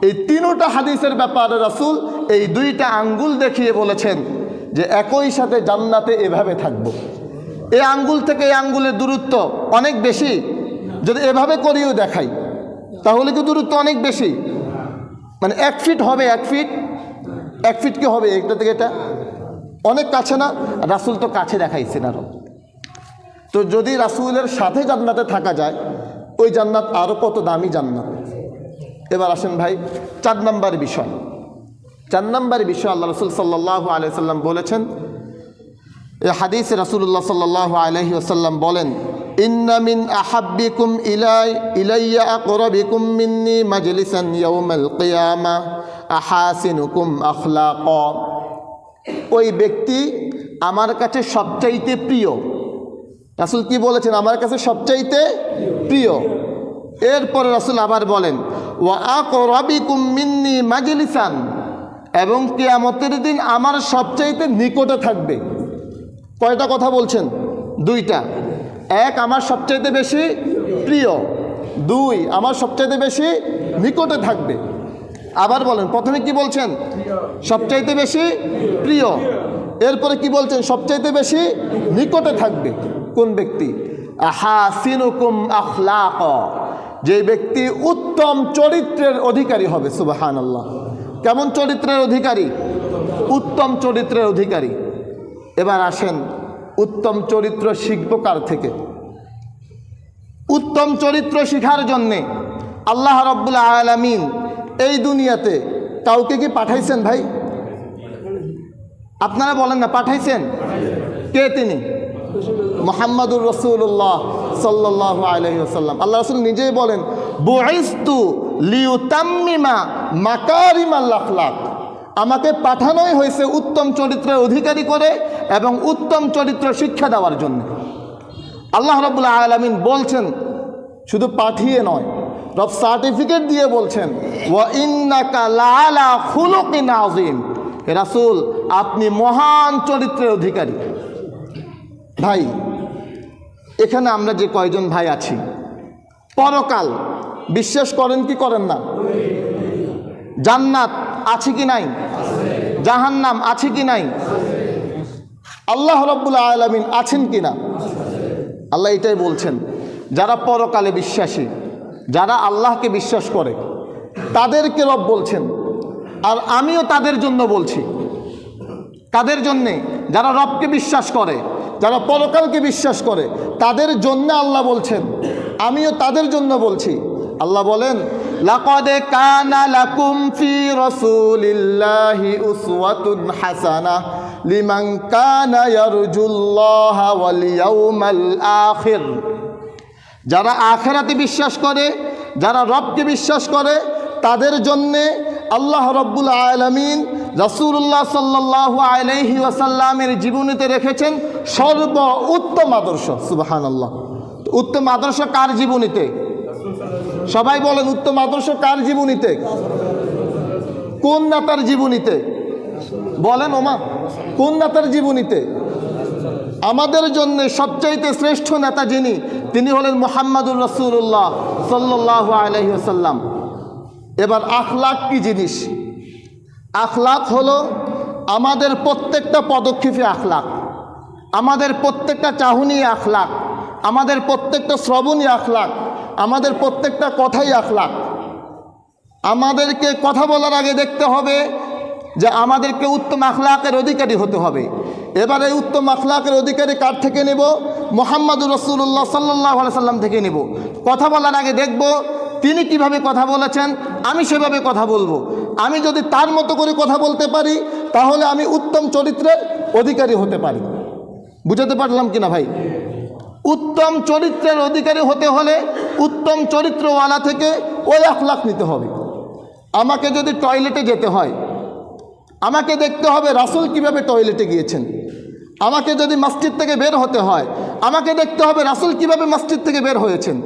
এই 3টা হাদিসের ব্যাপারে রাসূল এই 2টা আঙ্গুল দেখিয়ে বলেছেন যে একই সাথে জান্নাতে এভাবে থাকব। এই আঙ্গুল থেকে এই আঙ্গুলের দূরত্ব অনেক বেশি, যদি এভাবে করিও দেখাই তাহলে কি দূরত্ব অনেক বেশি? মানে 1 ফিট হবে, 1 ফিট কি হবে এটা থেকে এটা? অনেক কাছে না? রাসূল তো কাছে দেখাইছেন আরো। তো যদি রাসূলের সাথে জান্নাতে থাকা যায়, ওই জান্নাত আরও কত দামি জান্নাত। এবার আসেন ভাই 4 নম্বর বিষয়। 4 নম্বর বিষয় আল্লাহ রাসূল সাল্লাল্লাহু আলাইহি ওয়াসাল্লাম বলেছেন, এই হাদিসে রাসূলুল্লাহ সাল্লাল্লাহু আলাইহি ওয়াসাল্লাম বলেন, ইন্না মিন আহাব্বিকুম ইলাইয়া আকরাবিকুম মিন্নি মাজলিসান ইয়াউমাল কিয়ামাহ আহাসিনুকুম আখলাকা। ওই ব্যক্তি আমার কাছে সবচাইতে প্রিয়। রাসূল কি বলেছেন? আমার কাছে সবচাইতে প্রিয়। এরপরে রাসূল আবার বলেন, ওয়া আকরাবিকুম মিন্নি মাজলিসান, এবং কিয়ামতের দিন আমার সবচাইতে নিকটে থাকবে। কয়টা কথা বলছেন? 2টা। 1 আমার সবচাইতে বেশি প্রিয়, 2 আমার সবচাইতে বেশি নিকটে থাকবে। আবার বলেন, প্রথমে কি বলছেন? সবচাইতে বেশি প্রিয়। এরপরে কি বলছেন? সবচাইতে বেশি নিকটে থাকবে। কোন ব্যক্তি? আহাসিনুকুম আখলাকা, যে ব্যক্তি উত্তম চরিত্রের অধিকারী হবে। সুবহানাল্লাহ। কেমন চরিত্রের অধিকারী? উত্তম চরিত্রের অধিকারী। এবার আসেন উত্তম চরিত্র শিখব কার থেকে? উত্তম চরিত্র শিখার জন্যে আল্লাহ রাব্বুল আলামিন এই দুনিয়াতে কাউকে কি পাঠাইছেন ভাই? আপনারা বলেন না, পাঠাইছেন? কে তিনি? মুহাম্মাদুর রাসূলুল্লাহ সাল্লাল্লাহু আলাইহি ওয়াসাল্লাম। আল্লাহ রাসূল নিজেই বলেন, বুইসতু লিউতাম্মিমা মাকারিমাল আখলাক, আমাকে পাঠানোই হয়েছে উত্তম চরিত্রের অধিকারী করে এবং উত্তম চরিত্র শিক্ষা দেওয়ার জন্য। আল্লাহ রাব্বুল আলামিন বলছেন, শুধু পাঠিয়ে নয়, রব সার্টিফিকেট দিয়ে বলছেন, ওয়া ইন্নাকা লাআলা খুলুকিন আযীম, হে রাসূল আপনি মহান চরিত্রের অধিকারী। ভাই, এখানে আমরা যে কয়জন ভাই আছি, পরকাল বিশ্বাস করেন কি করেন না? জান্নাত আছে কি নাই? জাহান্নাম আছে কি নাই? আল্লাহ রাব্বুল আলামিন আছেন কি না? আল্লাহ এটাই বলছেন, যারা পরকালে বিশ্বাসী, যারা আল্লাহকে বিশ্বাস করে তাদেরকে রব বলছেন। আর আমিও তাদের জন্য বলছি, তাদের জন্যে যারা রবকে বিশ্বাস করে, যারা পরকালকে বিশ্বাস করে, তাদের জন্য আল্লাহ বলছেন, আমিও তাদের জন্য বলছি। আল্লাহ বলেন, লাকাদ কানা লাকুম ফি রাসূলিল্লাহি উসওয়াতুন হাসানাহ লিমান কানা ইয়ারজুল্লাহা ওয়াল ইয়াউমাল আখির। যারা আখিরাতে বিশ্বাস করে, যারা রবকে বিশ্বাস করে, তাদের জন্যে আল্লাহ রাব্বুল আলামিন রাসূলুল্লাহ সাল্লাল্লাহু আলাইহি ওয়াসাল্লামের জীবনীতে রেখেছেন সর্ব উত্তম আদর্শ। সুবহানাল্লাহ। উত্তম আদর্শ কার জীবনীতে? সবাই বলেন, উত্তম আদর্শ কার জীবনীতে? কোন নেতার জীবনীতে? বলেন ওমা, কোন নেতার জীবনীতে? আমাদের জন্য সবচাইতে শ্রেষ্ঠ নেতা যিনি, তিনি হলেন মুহাম্মাদুর রাসূলুল্লাহ সাল্লাল্লাহু আলাইহি ওয়াসাল্লাম। এবার আখলাক কি জিনিস? আখলাক হলো আমাদের প্রত্যেকটা পদক্ষেপে আখলাক, আমাদের প্রত্যেকটা চাহনি আখলাক, আমাদের প্রত্যেকটা শ্রবণই আখলাক, আমাদের প্রত্যেকটা কথাই আখলাক। আমাদেরকে কথা বলার আগে দেখতে হবে যে আমাদেরকে উত্তম আখলাকের অধিকারী হতে হবে। এবারে উত্তম আখলাকের অধিকারী কার থেকে নেব? মুহাম্মদুর রাসূলুল্লাহ সাল্লাল্লাহু আলাইহি সাল্লাম থেকে নেব। কথা বলার আগে দেখব তিনি কিভাবে কথা বলেছেন, আমি সেভাবে কথা বলবো। আমি যদি তার মতো করে কথা বলতে পারি তাহলে আমি উত্তম চরিত্রের অধিকারী হতে পারি। বুঝাতে পারলাম কিনা ভাই? উত্তম চরিত্রের অধিকারী হতে হলে উত্তম চরিত্রওয়ালা থেকে ওই আখলাক নিতে হবে। আমাকে যদি টয়লেটে যেতে হয়, আমাকে দেখতে হবে রাসূল কিভাবে টয়লেটে গিয়েছেন। আমাকে যদি মসজিদ থেকে বের হতে হয়, আমাকে দেখতে হবে রাসূল কিভাবে মসজিদ থেকে বের হয়েছেন।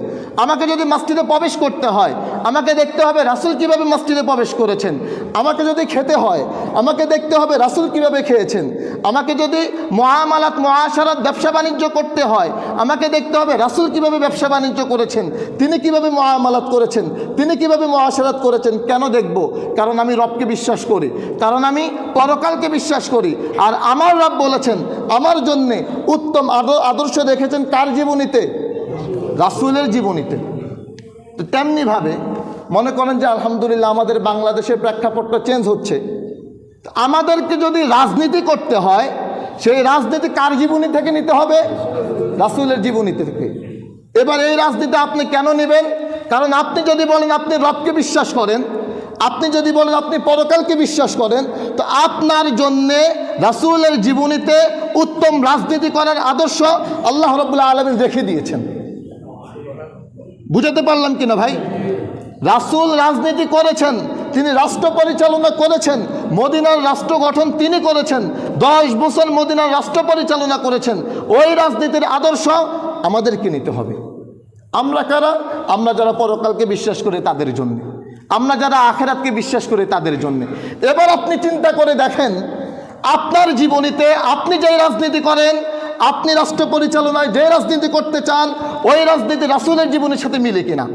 আমাকে যদি মসজিদে প্রবেশ করতে হয়, আমাকে দেখতে হবে রাসূল কিভাবে মসজিদে প্রবেশ করেছেন। আমাকে যদি খেতে হয়, আমাকে দেখতে হবে রাসূল কিভাবে খেয়েছেন। আমাকে যদি মুআমালাত মুআশারাত ব্যবসা বাণিজ্য করতে হয়, আমাকে দেখতে হবে রাসূল কিভাবে ব্যবসা বাণিজ্য করেছেন, তিনি কিভাবে মুআমালাত করেছেন, তিনি কিভাবে মুআশারাত করেছেন। কেন দেখব? কারণ আমি রবকে বিশ্বাস করি, কারণ আমি পরকালকে বিশ্বাস করি। আর আমার রব বলেছেন আমার জন্যে উত্তম আদর্শ রেখেছেন কার জীবনীতে? রাসূলের জীবনীতে। তো তেমনিভাবে মনে করেন যে আলহামদুলিল্লাহ আমাদের বাংলাদেশের প্রেক্ষাপটটা চেঞ্জ হচ্ছে। আমাদেরকে যদি রাজনীতি করতে হয়, সেই রাজনীতি কার জীবনী থেকে নিতে হবে? রাসূলের জীবনী থেকে। এবার এই রাজনীতি আপনি কেন নেবেন? কারণ আপনি যদি বলেন আপনি রবকে বিশ্বাস করেন, আপনি যদি বলেন আপনি পরকালকে বিশ্বাস করেন, তো আপনার জন্যে রাসূলের জীবনীতে উত্তম রাজনীতি করার আদর্শ আল্লাহ রাব্বুল আলামিন রেখে দিয়েছেন। বুঝাতে পারলাম কিনা ভাই? রাসূল রাজনীতি করেছেন, তিনি রাষ্ট্র পরিচালনা করেছেন, মদিনার রাষ্ট্র গঠন তিনি করেছেন, 10 বছর মদিনার রাষ্ট্র পরিচালনা করেছেন। ওই রাজনীতির আদর্শ আমাদেরকে নিতে হবে। আমরা কারা? আমরা যারা পরকালকে বিশ্বাস করে তাদের জন্য, আমরা যারা আখিরাতকে বিশ্বাস করি তাদের জন্য। এবার আপনি চিন্তা করে দেখেন আপনার জীবনীতে আপনি যেই রাজনীতি করেন, আপনি রাষ্ট্র পরিচালনায় যে রাজনীতি করতে চান, ওই রাজনীতি রাসূলের জীবনের সাথে মিলে কিনা।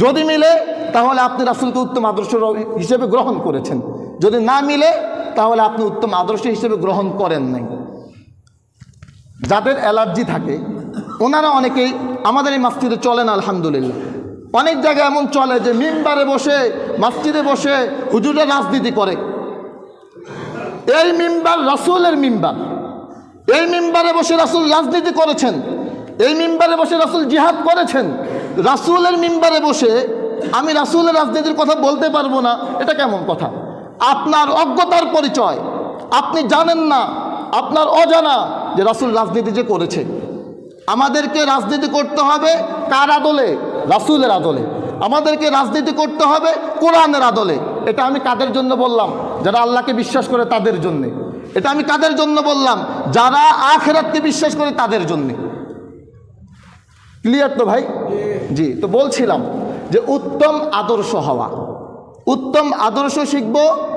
যদি মিলে তাহলে আপনি রাসূলকে উত্তম আদর্শ হিসেবে গ্রহণ করেছেন, যদি না মিলে তাহলে আপনি উত্তম আদর্শ হিসেবে গ্রহণ করেন নাই। যাদের অ্যালার্জি থাকে ওনারা অনেকেই আমাদের এই মসজিদে চলেন আলহামদুলিল্লাহ। অনেক জায়গায় এমন চলে যে মিম্বারে বসে, মসজিদে বসে হুজুরের রাজনীতি করে। এই মিম্বার রাসূলের মিম্বার, এই মিম্বারে বসে রাসূল রাজনীতি করেছেন, এই মিম্বারে বসে রাসূল জিহাদ করেছেন। রাসূলের মিম্বারে বসে আমি রাসূলের রাজনীতির কথা বলতে পারবো না, এটা কেমন কথা? আপনার অজ্ঞতার পরিচয়, আপনি জানেন না, আপনার অজানা যে রাসূল রাজনীতি যে করেছে। আমাদেরকে রাজনীতি করতে হবে কার আদলে? রাসূলের আদলে। আমাদেরকে রাজনীতি করতে হবে কোরআনের আদলে। এটা আমি কাদের জন্য বললাম? যারা আল্লাহকে বিশ্বাস করে তাদের জন্যে। এটা আমি কাদের জন্য বললাম? যারা আখিরাতকে বিশ্বাস করে তাদের জন্যে। ক্লিয়ার তো ভাই? জি। তো বলছিলাম যে উত্তম আদর্শ হওয়া, উত্তম আদর্শ শিখব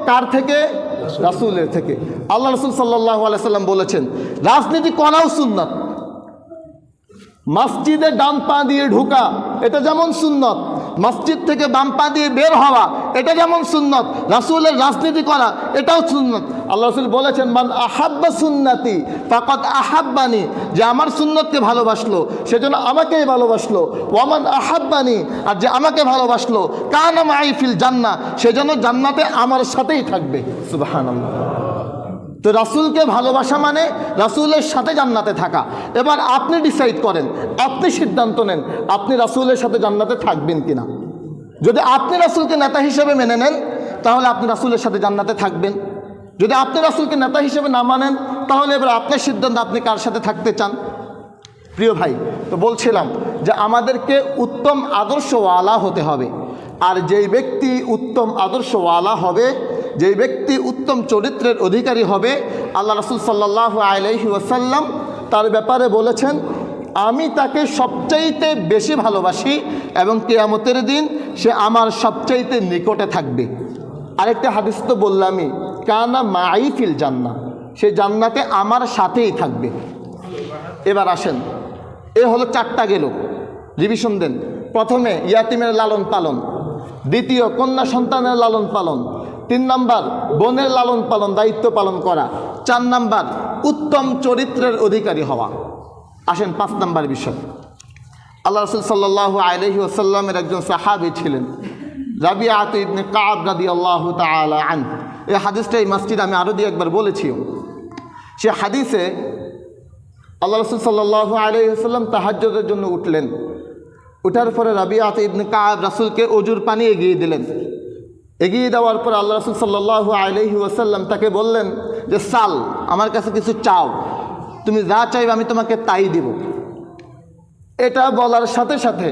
কার থেকে? রাসূলের থেকে। আল্লাহ রাসূল সাল্লাল্লাহু আলাইহি সাল্লাম বলেছেন রাজনীতি করাও সুন্নাত। মসজিদে ডান পা দিয়ে ঢোকা এটা যেমন সুন্নত, মসজিদ থেকে বাম পা দিয়ে বের হওয়া এটা যেমন সুন্নত, রাসূলের রাজনীতি করা এটাও সুন্নত। আল্লাহ রাসূল বলেছেন মান আহাব্বা সুন্নতি ফাকাদ আহাব্বানি, যে আমার সুন্নতকে ভালোবাসলো সেজন্য আমাকেই ভালোবাসলো। ওয়ামান আহাব্বানি, আর যে আমাকে ভালোবাসলো কানা মাই ফিল জান্নাহ, সেজন্য জান্নাতে আমার সাথেই থাকবে। সুবহানাল্লাহ। তো রাসূলকে ভালোবাসা মানে রাসূলের সাথে জান্নাতে থাকা। এবার আপনি ডিসাইড করেন, আপনি সিদ্ধান্ত নেন আপনি রাসূলের সাথে জান্নাতে থাকবেন কিনা। যদি আপনি রাসূলকে নেতা হিসেবে মেনে নেন তাহলে আপনি রাসূলের সাথে জান্নাতে থাকবেন। যদি আপনি রাসূলকে নেতা হিসেবে না মানেন তাহলে এবার আপনার সিদ্ধান্ত, আপনি কার সাথে থাকতে চান। প্রিয় ভাই, তো বলছিলাম যে আমাদেরকে উত্তম আদর্শওয়ালা হতে হবে। আর যেই ব্যক্তি উত্তম আদর্শওয়ালা হবে, যেই ব্যক্তি উত্তম চরিত্রের অধিকারী হবে, আল্লাহ রাসূল সাল্লাল্লাহু আলাইহি ওয়াসাল্লাম তার ব্যাপারে বলেছেন আমি তাকে সবচাইতে বেশি ভালোবাসি এবং কিয়ামতের দিন সে আমার সবচাইতে নিকটে থাকবে। আরেকটা হাদিস তো বললামই, কানা মাই ফিল জান্নাহ, সে জান্নাতে আমার সাথেই থাকবে। এবার আসেন, এ হলো 4টা গেল, রিভিশন দেন। প্রথমে ইয়াতিমের লালন পালন, দ্বিতীয় কন্যা সন্তানের লালন পালন, 3 নাম্বার বোনের লালন পালন দায়িত্ব পালন করা, 4 নাম্বার উত্তম চরিত্রের অধিকারী হওয়া। আসেন 5 নাম্বার বিষয়। আল্লাহ রাসূল সাল্লাল্লাহু আলাইহি ওয়াসাল্লামের একজন সাহাবী ছিলেন, রাবিআত ইবনে কাব রাদিয়াল্লাহু তাআলা আনহু। এই হাদিসটা এই মসজিদে আমি আরও দিয়ে একবার বলেছি। সে হাদিসে আল্লাহ রাসূল সাল্লাল্লাহু আলাইহি ওয়াসাল্লাম তাহাজ্জুদের জন্য উঠলেন। উঠার পরে রাবিআত ইবনে কাব রাসূলকে ওজুর পানি এগিয়ে দিলেন। এগিয়ে দেওয়ার পর আল্লাহ রাসূল সাল্লাল্লাহু আলাইহি ওয়াসাল্লাম তাকে বললেন যে সাল, আমার কাছে কিছু চাও, তুমি যা চাইবে আমি তোমাকে তাই দিব। এটা বলার সাথে সাথে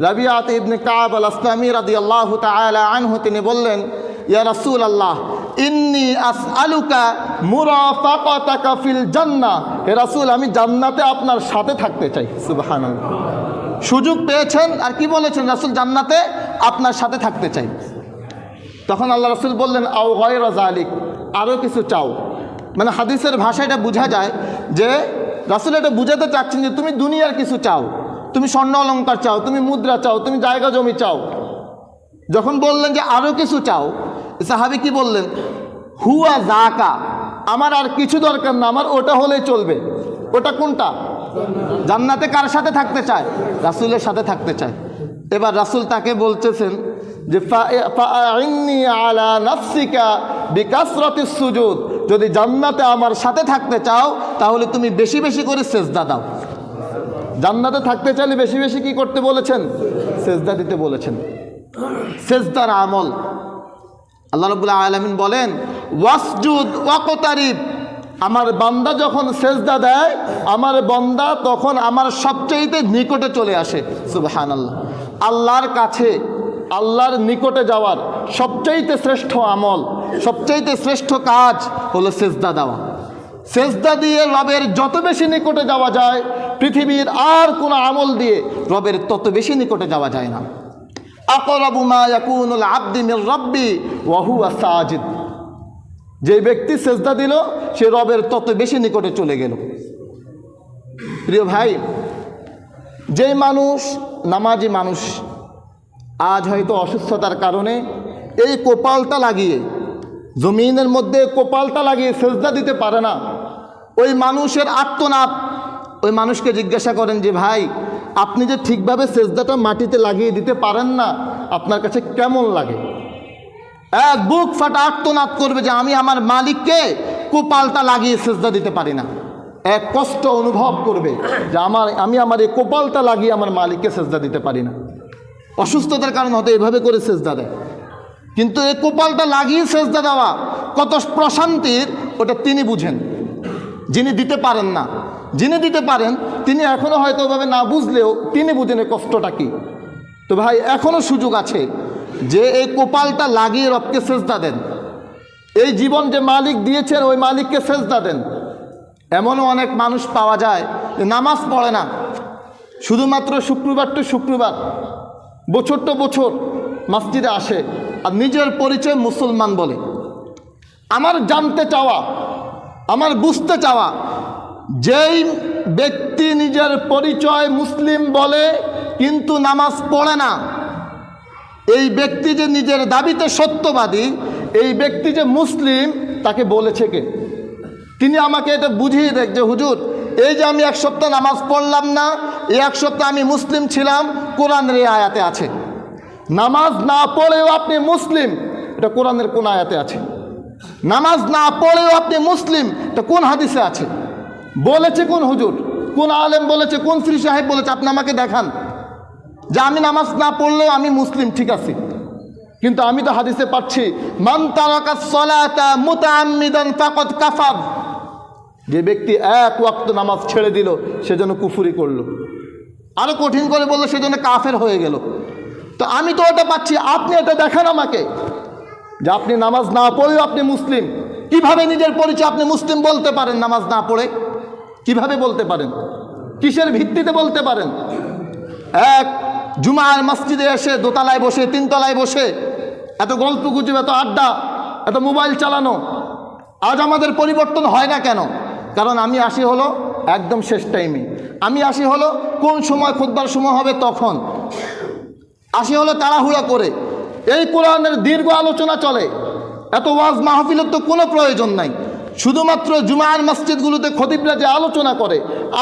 রাবিআত ইবনে কাব আল আসলামী রাদিয়াল্লাহু তাআলা আনহু তিনি বললেন, ইয়া রাসূলুল্লাহ ইন্নী আসআলুকা মুরাফাকাতাকা ফিল জান্নাহ, হে রাসূল আমি জান্নাতে আপনার সাথে থাকতে চাই। সুবহানাল্লাহ, সুযোগ পেয়েছেন আর কি বলেছেন, রাসূল জান্নাতে আপনার সাথে থাকতে চাই। তখন আল্লাহ রাসূল বললেন আও গায়রা যালিক, আরও কিছু চাও। মানে হাদিসের ভাষায় এটা বোঝা যায় যে রাসূল এটা বুঝাতে চাচ্ছেন যে তুমি দুনিয়ার কিছু চাও, তুমি স্বর্ণ অলংকার চাও, তুমি মুদ্রা চাও, তুমি জায়গা জমি চাও। যখন বললেন যে আরও কিছু চাও, সাহাবী কি বললেন, হুয়া যাকা, আমার আর কিছু দরকার না, আমার ওটা হলেই চলবে। ওটা কোনটা? জান্নাতে কার সাথে থাকতে চায়? রাসূলের সাথে থাকতে চায়। এবার রাসূল তাকে বলতেছেন যে ফাআইন্নি আলা নাফসিকা বিকাসরাতিস সুজুদ, যদি জান্নাতে আমার সাথে থাকতে চাও তাহলে তুমি বেশি বেশি করে সেজদা দাও। জান্নাতে থাকতে চাইলে বেশি বেশি কি করতে বলেছেন? সেজদা দিতে বলেছেন। সেজদার আমল আল্লাহ রাব্বুল আলামিন বলেন ওয়াসজুদ ওয়াকতারিব, আমার বান্দা যখন সেজদা দেয় আমার বান্দা তখন আমার সবচেয়ে নিকটে চলে আসে। সুবহানাল্লাহ, আল্লাহর কাছে আল্লাহর নিকটে যাওয়ার সবচাইতে শ্রেষ্ঠ আমল, সবচাইতে শ্রেষ্ঠ কাজ হলো সেজদা দেওয়া। সেজদা দিয়ে রবের যত বেশি নিকটে যাওয়া যায়, পৃথিবীর আর কোনো আমল দিয়ে রবের তত বেশি নিকটে যাওয়া যায় না। আকরাবু মা ইয়াকুনুল আবদু মির রাব্বি ওয়া হুয়া সাজিদ, যে ব্যক্তি সেজদা দিল সে রবের তত বেশি নিকটে চলে গেল। প্রিয় ভাই, যেই মানুষ নামাজি মানুষ আজ হয়তো অসুস্থতার কারণে এই কপালটা লাগিয়ে, জমিনের মধ্যে কপালটা লাগিয়ে সেজদা দিতে পারে না, ওই মানুষের আত্মনাদ, ওই মানুষকে জিজ্ঞাসা করেন যে ভাই আপনি যে ঠিকভাবে সেজদাটা মাটিতে লাগিয়ে দিতে পারেন না, আপনার কাছে কেমন লাগে? এক বুক ফাটা আত্মনাদ করবে যে আমি আমার মালিককে কপালটা লাগিয়ে সেজদা দিতে পারি না। এক কষ্ট অনুভব করবে যে আমি আমার এই কপালটা লাগিয়ে আমার মালিককে সেজদা দিতে পারি না। অসুস্থতার কারণে হয়তো এভাবে করে সেজদা দেয়, কিন্তু এই কপালটা লাগিয়ে সেজদা দেওয়া কত প্রশান্তির ওটা তিনি বুঝেন, যিনি দিতে পারেন না। যিনি দিতে পারেন তিনি এখনও হয়তো ওভাবে না বুঝলেও তিনি বুঝেন এই কষ্টটা কি। তো ভাই এখনও সুযোগ আছে যে এই কপালটা লাগিয়ে রবকে সেজদা দেন। এই জীবন যে মালিক দিয়েছেন ওই মালিককে সেজদা দেন। এমনও অনেক মানুষ পাওয়া যায় যে নামাজ পড়ে না, শুধুমাত্র শুক্রবার টু শুক্রবার, বছর টু বছর মসজিদে আসে আর নিজের পরিচয় মুসলমান বলে। আমার জানতে চাওয়া, আমার বুঝতে চাওয়া, যেই ব্যক্তি নিজের পরিচয় মুসলিম বলে কিন্তু নামাজ পড়ে না, এই ব্যক্তি যে নিজের দাবিতে সত্যবাদী, এই ব্যক্তি যে মুসলিম তাকে বলেছে কে? তিনি আমাকে এটা বুঝিয়ে দেখ যে হুজুর এই যে আমি এক সপ্তাহ নামাজ পড়লাম না, এই এক সপ্তাহ আমি মুসলিম ছিলাম, কোরআনের এই আয়াতে আছে। নামাজ না পড়েও আপনি মুসলিম, এটা কোরআনের কোন আয়াতে আছে? নামাজ না পড়েও আপনি মুসলিম, এটা কোন হাদিসে আছে? বলেছে কোন হুজুর, কোন আলেম বলেছে, কোন শ্রী সাহেব বলেছে? আপনি আমাকে দেখান যে আমি নামাজ না পড়লেও আমি মুসলিম, ঠিক আছে। কিন্তু আমি তো হাদিসে পাচ্ছি মান তারাকাস সালাতা মুতাআম্মিদান ফাকাদ কাফার, যে ব্যক্তি এক ওয়াক্ত নামাজ ছেড়ে দিল সেজন্য কুফরি করলো। আরো কঠিন করে বললো সেজন্য কাফের হয়ে গেল। তো আমি তো ওটা পাচ্ছি, আপনি এটা দেখান আমাকে যে আপনি নামাজ না পড়েও আপনি মুসলিম। কিভাবে নিজের পরিচয় আপনি মুসলিম বলতে পারেন নামাজ না পড়ে? কিভাবে বলতে পারেন? কিসের ভিত্তিতে বলতে পারেন? এক জুমার মসজিদে এসে দোতলায় বসে, তিনতলায় বসে এত গল্প গুজব, এত আড্ডা, এত মোবাইল চালানো। আজ আমাদের পরিবর্তন হয় না কেন? কারণ আমি আসি হলো একদম শেষ টাইমে, আমি আসি হলো কোন সময় খুতবার সময় হবে তখন, আসি হলো তাড়াহুড়া করে। এই কোরআনের দীর্ঘ আলোচনা চলে, এত ওয়াজ মাহফিলের তো কোনো প্রয়োজন নাই। শুধুমাত্র জুমার মসজিদগুলোতে খতিবরা যে আলোচনা করে,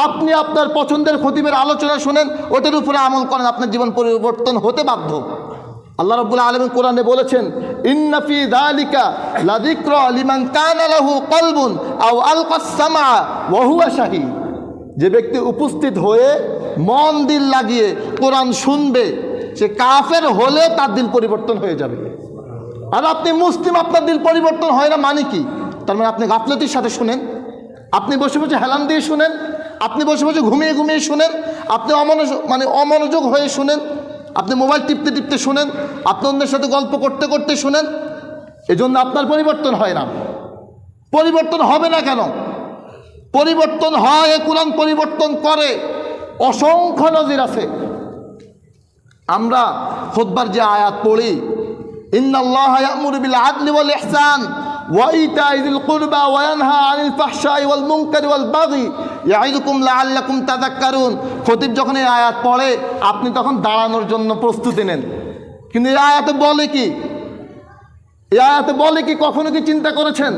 আপনি আপনার পছন্দের খতিবের আলোচনা শুনেন, ওটার উপরে আমল করেন, আপনার জীবন পরিবর্তন হতে বাধ্য। আল্লাহ রাব্বুল আলামিন কোরআনে বলেছেন, ইন্না ফি যালিকা লাযিকরা লিমান কানা লাহু কলবুন আও আলকাস সামআ ওয়া হুয়া শাহীদ। যে ব্যক্তি উপস্থিত হয়ে মন দিল লাগিয়ে কোরআন শুনবে, সে কাফের হলে তার দিল পরিবর্তন হয়ে যাবে। আর আপনি মুসলিম, আপনার দিল পরিবর্তন হয় না মানে কি? তার মানে আপনি গাফলতির সাথে শুনেন, আপনি বসে বসে হেলান দিয়ে শুনেন, আপনি বসে বসে ঘুমিয়ে ঘুমিয়ে শুনেন, আপনি অমনোযোগ হয়ে শুনেন, আপনি মোবাইল টিপতে টিপতে শুনেন, আপনি অন্যের সাথে গল্প করতে করতে শুনেন। এজন্য আপনার পরিবর্তন হয় না। পরিবর্তন হবে না কেন? পরিবর্তন হয়, কোরআন পরিবর্তন করে। অসংখ্য নজির আছে। আমরা খুতবার যে আয়াত পড়ি, ইন্নাল্লাহা ইয়া'মুরু বিল আদলি ওয়াল ইহসান ওয়া ইতা'i যিল কুরবা ওয়া ইয়ানহা আনিল ফাহশাই ওয়াল মুনকারি ওয়াল বাগি ইয়া'iদুকুম লাআল্লাকুম তাযাক্কারুন। খতিব যখন এই আয়াত পড়ে, আপনি তখন দাঁড়ানোর জন্য প্রস্তুতি নেন। কিন্তু এই আয়াতে বলে কি? এই আয়াতে বলে কি? কখনো কি চিন্তা করেছেন?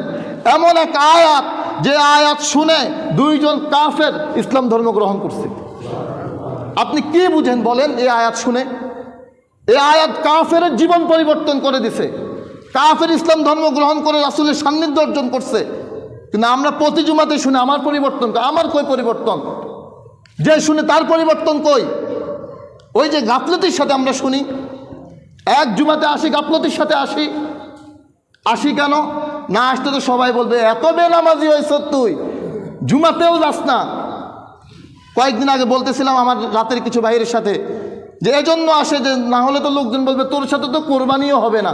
এমন এক আয়াত, যে আয়াত শুনে দুইজন কাফের ইসলাম ধর্ম গ্রহণ করছে। আপনি কি বুঝেন বলেন এই আয়াত শুনে? এই আয়াত কাফের জীবন পরিবর্তন করে দিছে। কাফের ইসলাম ধর্ম গ্রহণ করে রাসূলের সান্নিধ্য অর্জন করছে। কিন্তু আমরা প্রতি জুমাতে শুনে আমার পরিবর্তন, আমার কই পরিবর্তন? যে শুনে তার পরিবর্তন কই? ওই যে গাফলতির সাথে আমরা শুনি। এক জুমাতে আসি, গাফলতির সাথে আসি কেন? না আসতে তো সবাই বলবে, এত বেনামাজি হয়েছ তুই, জুমাতেও যাস না। কয়েকদিন আগে বলতেছিলাম আমার রাতের কিছু ভাইয়ের সাথে, যে এজন্য আসে যে না হলে তো লোকজন বলবে তোর সাথে তো কোরবানিও হবে না,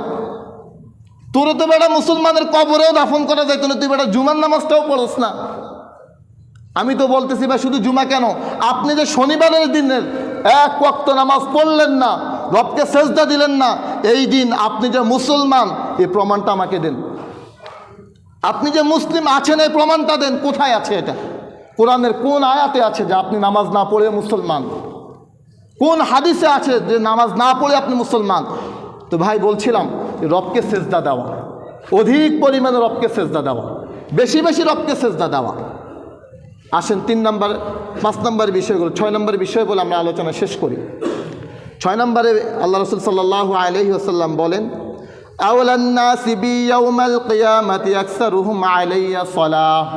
তোর তো বেটা মুসলমানের কবরেও দাফন করা যাইতো না, তুই বেটা জুমার নামাজটাও পড়স না। আমি তো বলতেছি ভাই, শুধু জুমা কেন, আপনি যে শনিবারের দিনের এক ওয়াক্ত নামাজ পড়লেন না, রবকে সেজদা দিলেন না, এই দিন আপনি যে মুসলমান এই প্রমাণটা আমাকে দেন। আপনি যে মুসলিম আছেন এই প্রমাণটা দেন। কোথায় আছে এটা? কোরআনের কোন আয়াতে আছে যে আপনি নামাজ না পড়ে মুসলমান? কোন হাদিসে আছে যে নামাজ না পড়ে আপনি মুসলমান? তো ভাই বলছিলাম, রবকে সেজদা দেওয়া, অধিক পরিমাণে রবকে সেজদা দেওয়া, বেশি বেশি রবকে সেজদা দেওয়া। আসেন 3 নম্বর 5 নম্বর বিষয়গুলো, 6 নম্বর বিষয় বলে আমরা আলোচনা শেষ করি। 6 নম্বরে আল্লাহ রাসূল সাল্লাল্লাহু আলাইহি ওয়াসাল্লাম বলেন, আওলান নাসি বি ইয়াউমাল কিয়ামাতি আকসারুহুম আলাইয়া সালাহ।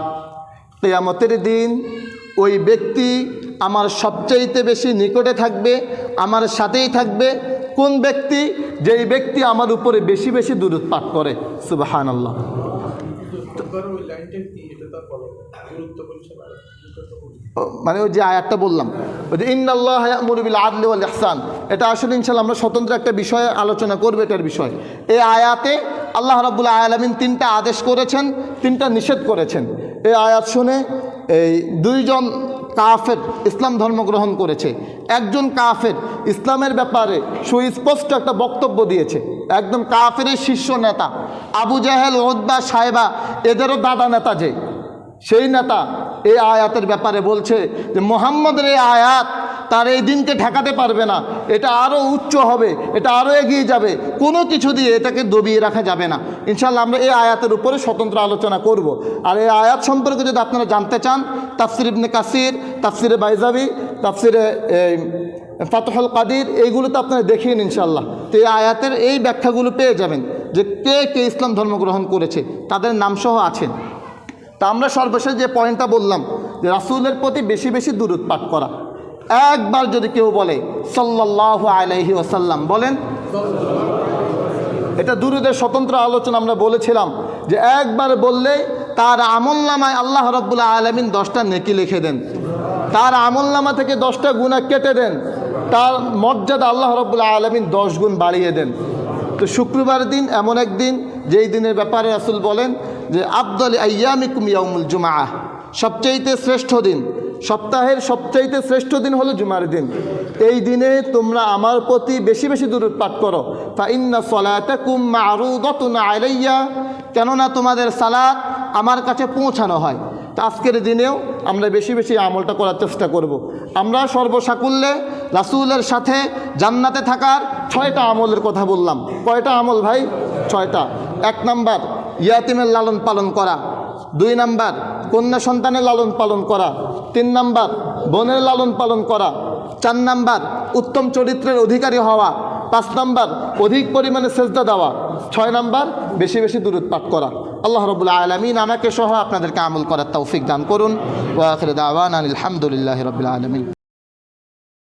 কিয়ামতের দিন ওই ব্যক্তি আমার সবচাইতে বেশি নিকটে থাকবে, আমার সাথেই থাকবে। কোন ব্যক্তি? যেই ব্যক্তি আমার উপরে বেশি বেশি দুরূদ পাঠ করে। সুবহানাল্লাহ। মানে ওই যে আয়াতটা বললাম, ওই যে ইন্নাল্লাহা ইয়া'মুরু বিল আদলি ওয়াল ইহসান, এটা আসলে ইনশাআল্লাহ আমরা স্বতন্ত্র একটা বিষয়ে আলোচনা করব এটার বিষয়। এই আয়াতে আল্লাহ রাব্বুল আলামিন 3টা আদেশ করেছেন, 3টা নিষেধ করেছেন। এই আয়াত শুনে এই 2 জন কাফের ইসলাম ধর্ম গ্রহণ করেছে। একজন কাফের ইসলামের ব্যাপারে সুস্পষ্ট একটা বক্তব্য দিয়েছে, একদম কাফের শীর্ষ নেতা আবু জাহেল, উতবা, সাইবা, এদেরও দাদা নেতা, যে সেই নেতা এই আয়াতের ব্যাপারে বলছে যে মুহাম্মদের এই আয়াত তার এই দিনকে ঠেকাতে পারবে না, এটা আরও উচ্চ হবে, এটা আরও এগিয়ে যাবে, কোনো কিছু দিয়ে এটাকে দবিয়ে রাখা যাবে না। ইনশাআল্লাহ আমরা এই আয়াতের উপরে স্বতন্ত্র আলোচনা করব। আর এই আয়াত সম্পর্কে যদি আপনারা জানতে চান, তাফসির ইবনে কাসির, তাফসিরে বাইজাবি, তাফসিরে ফাতহুল কাদির, এইগুলোতে আপনারা দেখিয়ে নিন ইনশাআল্লাহ। তো এই আয়াতের এই ব্যাখ্যাগুলো পেয়ে যাবেন যে কে কে ইসলাম ধর্ম গ্রহণ করেছে, তাদের নামসহ আছেন। তা আমরা সর্বশেষ যে পয়েন্টটা বললাম, যে রাসূলের প্রতি বেশি বেশি দুরূদ পাঠ করা। একবার যদি কেউ বলে সাল্লাল্লাহু আলাইহি ওয়াসাল্লাম, বলেন, এটা দুরূদের স্বতন্ত্র আলোচনা আমরা বলেছিলাম যে একবার বললে তার আমলনামায় আল্লাহ রাব্বুল আলামিন 10টা নেকি লিখে দেন, তার আমলনামা থেকে 10টা গুনাহ কেটে দেন, তার মর্যাদা আল্লাহ রাব্বুল আলামিন 10 গুণ বাড়িয়ে দেন। তো শুক্রবার দিন এমন এক দিন, যেই দিনের ব্যাপারে রাসূল বলেন যে আফদালু আইয়ামিকুম ইয়াউমুল জুমআহ, সবচাইতে শ্রেষ্ঠ দিন, সপ্তাহের সবচাইতে শ্রেষ্ঠ দিন হলো জুমার দিন। এই দিনে তোমরা আমার প্রতি বেশি বেশি দুরূদ পাঠ করো। ফা ইন্না সালাতাকুম মা'রুদাতুন আলাইয়া, কেননা তোমাদের সালাত আমার কাছে পৌঁছানো হয়। তো আজকের দিনেও আমরা বেশি বেশি আমলটা করার চেষ্টা করব। আমরা সর্বসাকুল্যে রাসূলের সাথে জান্নাতে থাকার 6টা আমলের কথা বললাম। কয়টা আমল ভাই? 6টা। 1 নাম্বার, ইয়াতিমের লালন পালন করা। 2 নাম্বার কন্যা সন্তানের লালন পালন করা, 3 নাম্বার বোনের লালন পালন করা, 4 নাম্বার উত্তম চরিত্রের অধিকারী হওয়া, 5 নাম্বার অধিক পরিমাণে সেজদা দেওয়া, 6 নাম্বার বেশি বেশি দুরূদ পাঠ করা। আল্লাহ রাব্বুল আলামিন আমাকে সহ আপনাদেরকে আমল করার তৌফিক দান করুন। ওয়া আখিরু দাওয়ানা আলহামদুলিল্লাহি রাব্বিল আলামিন।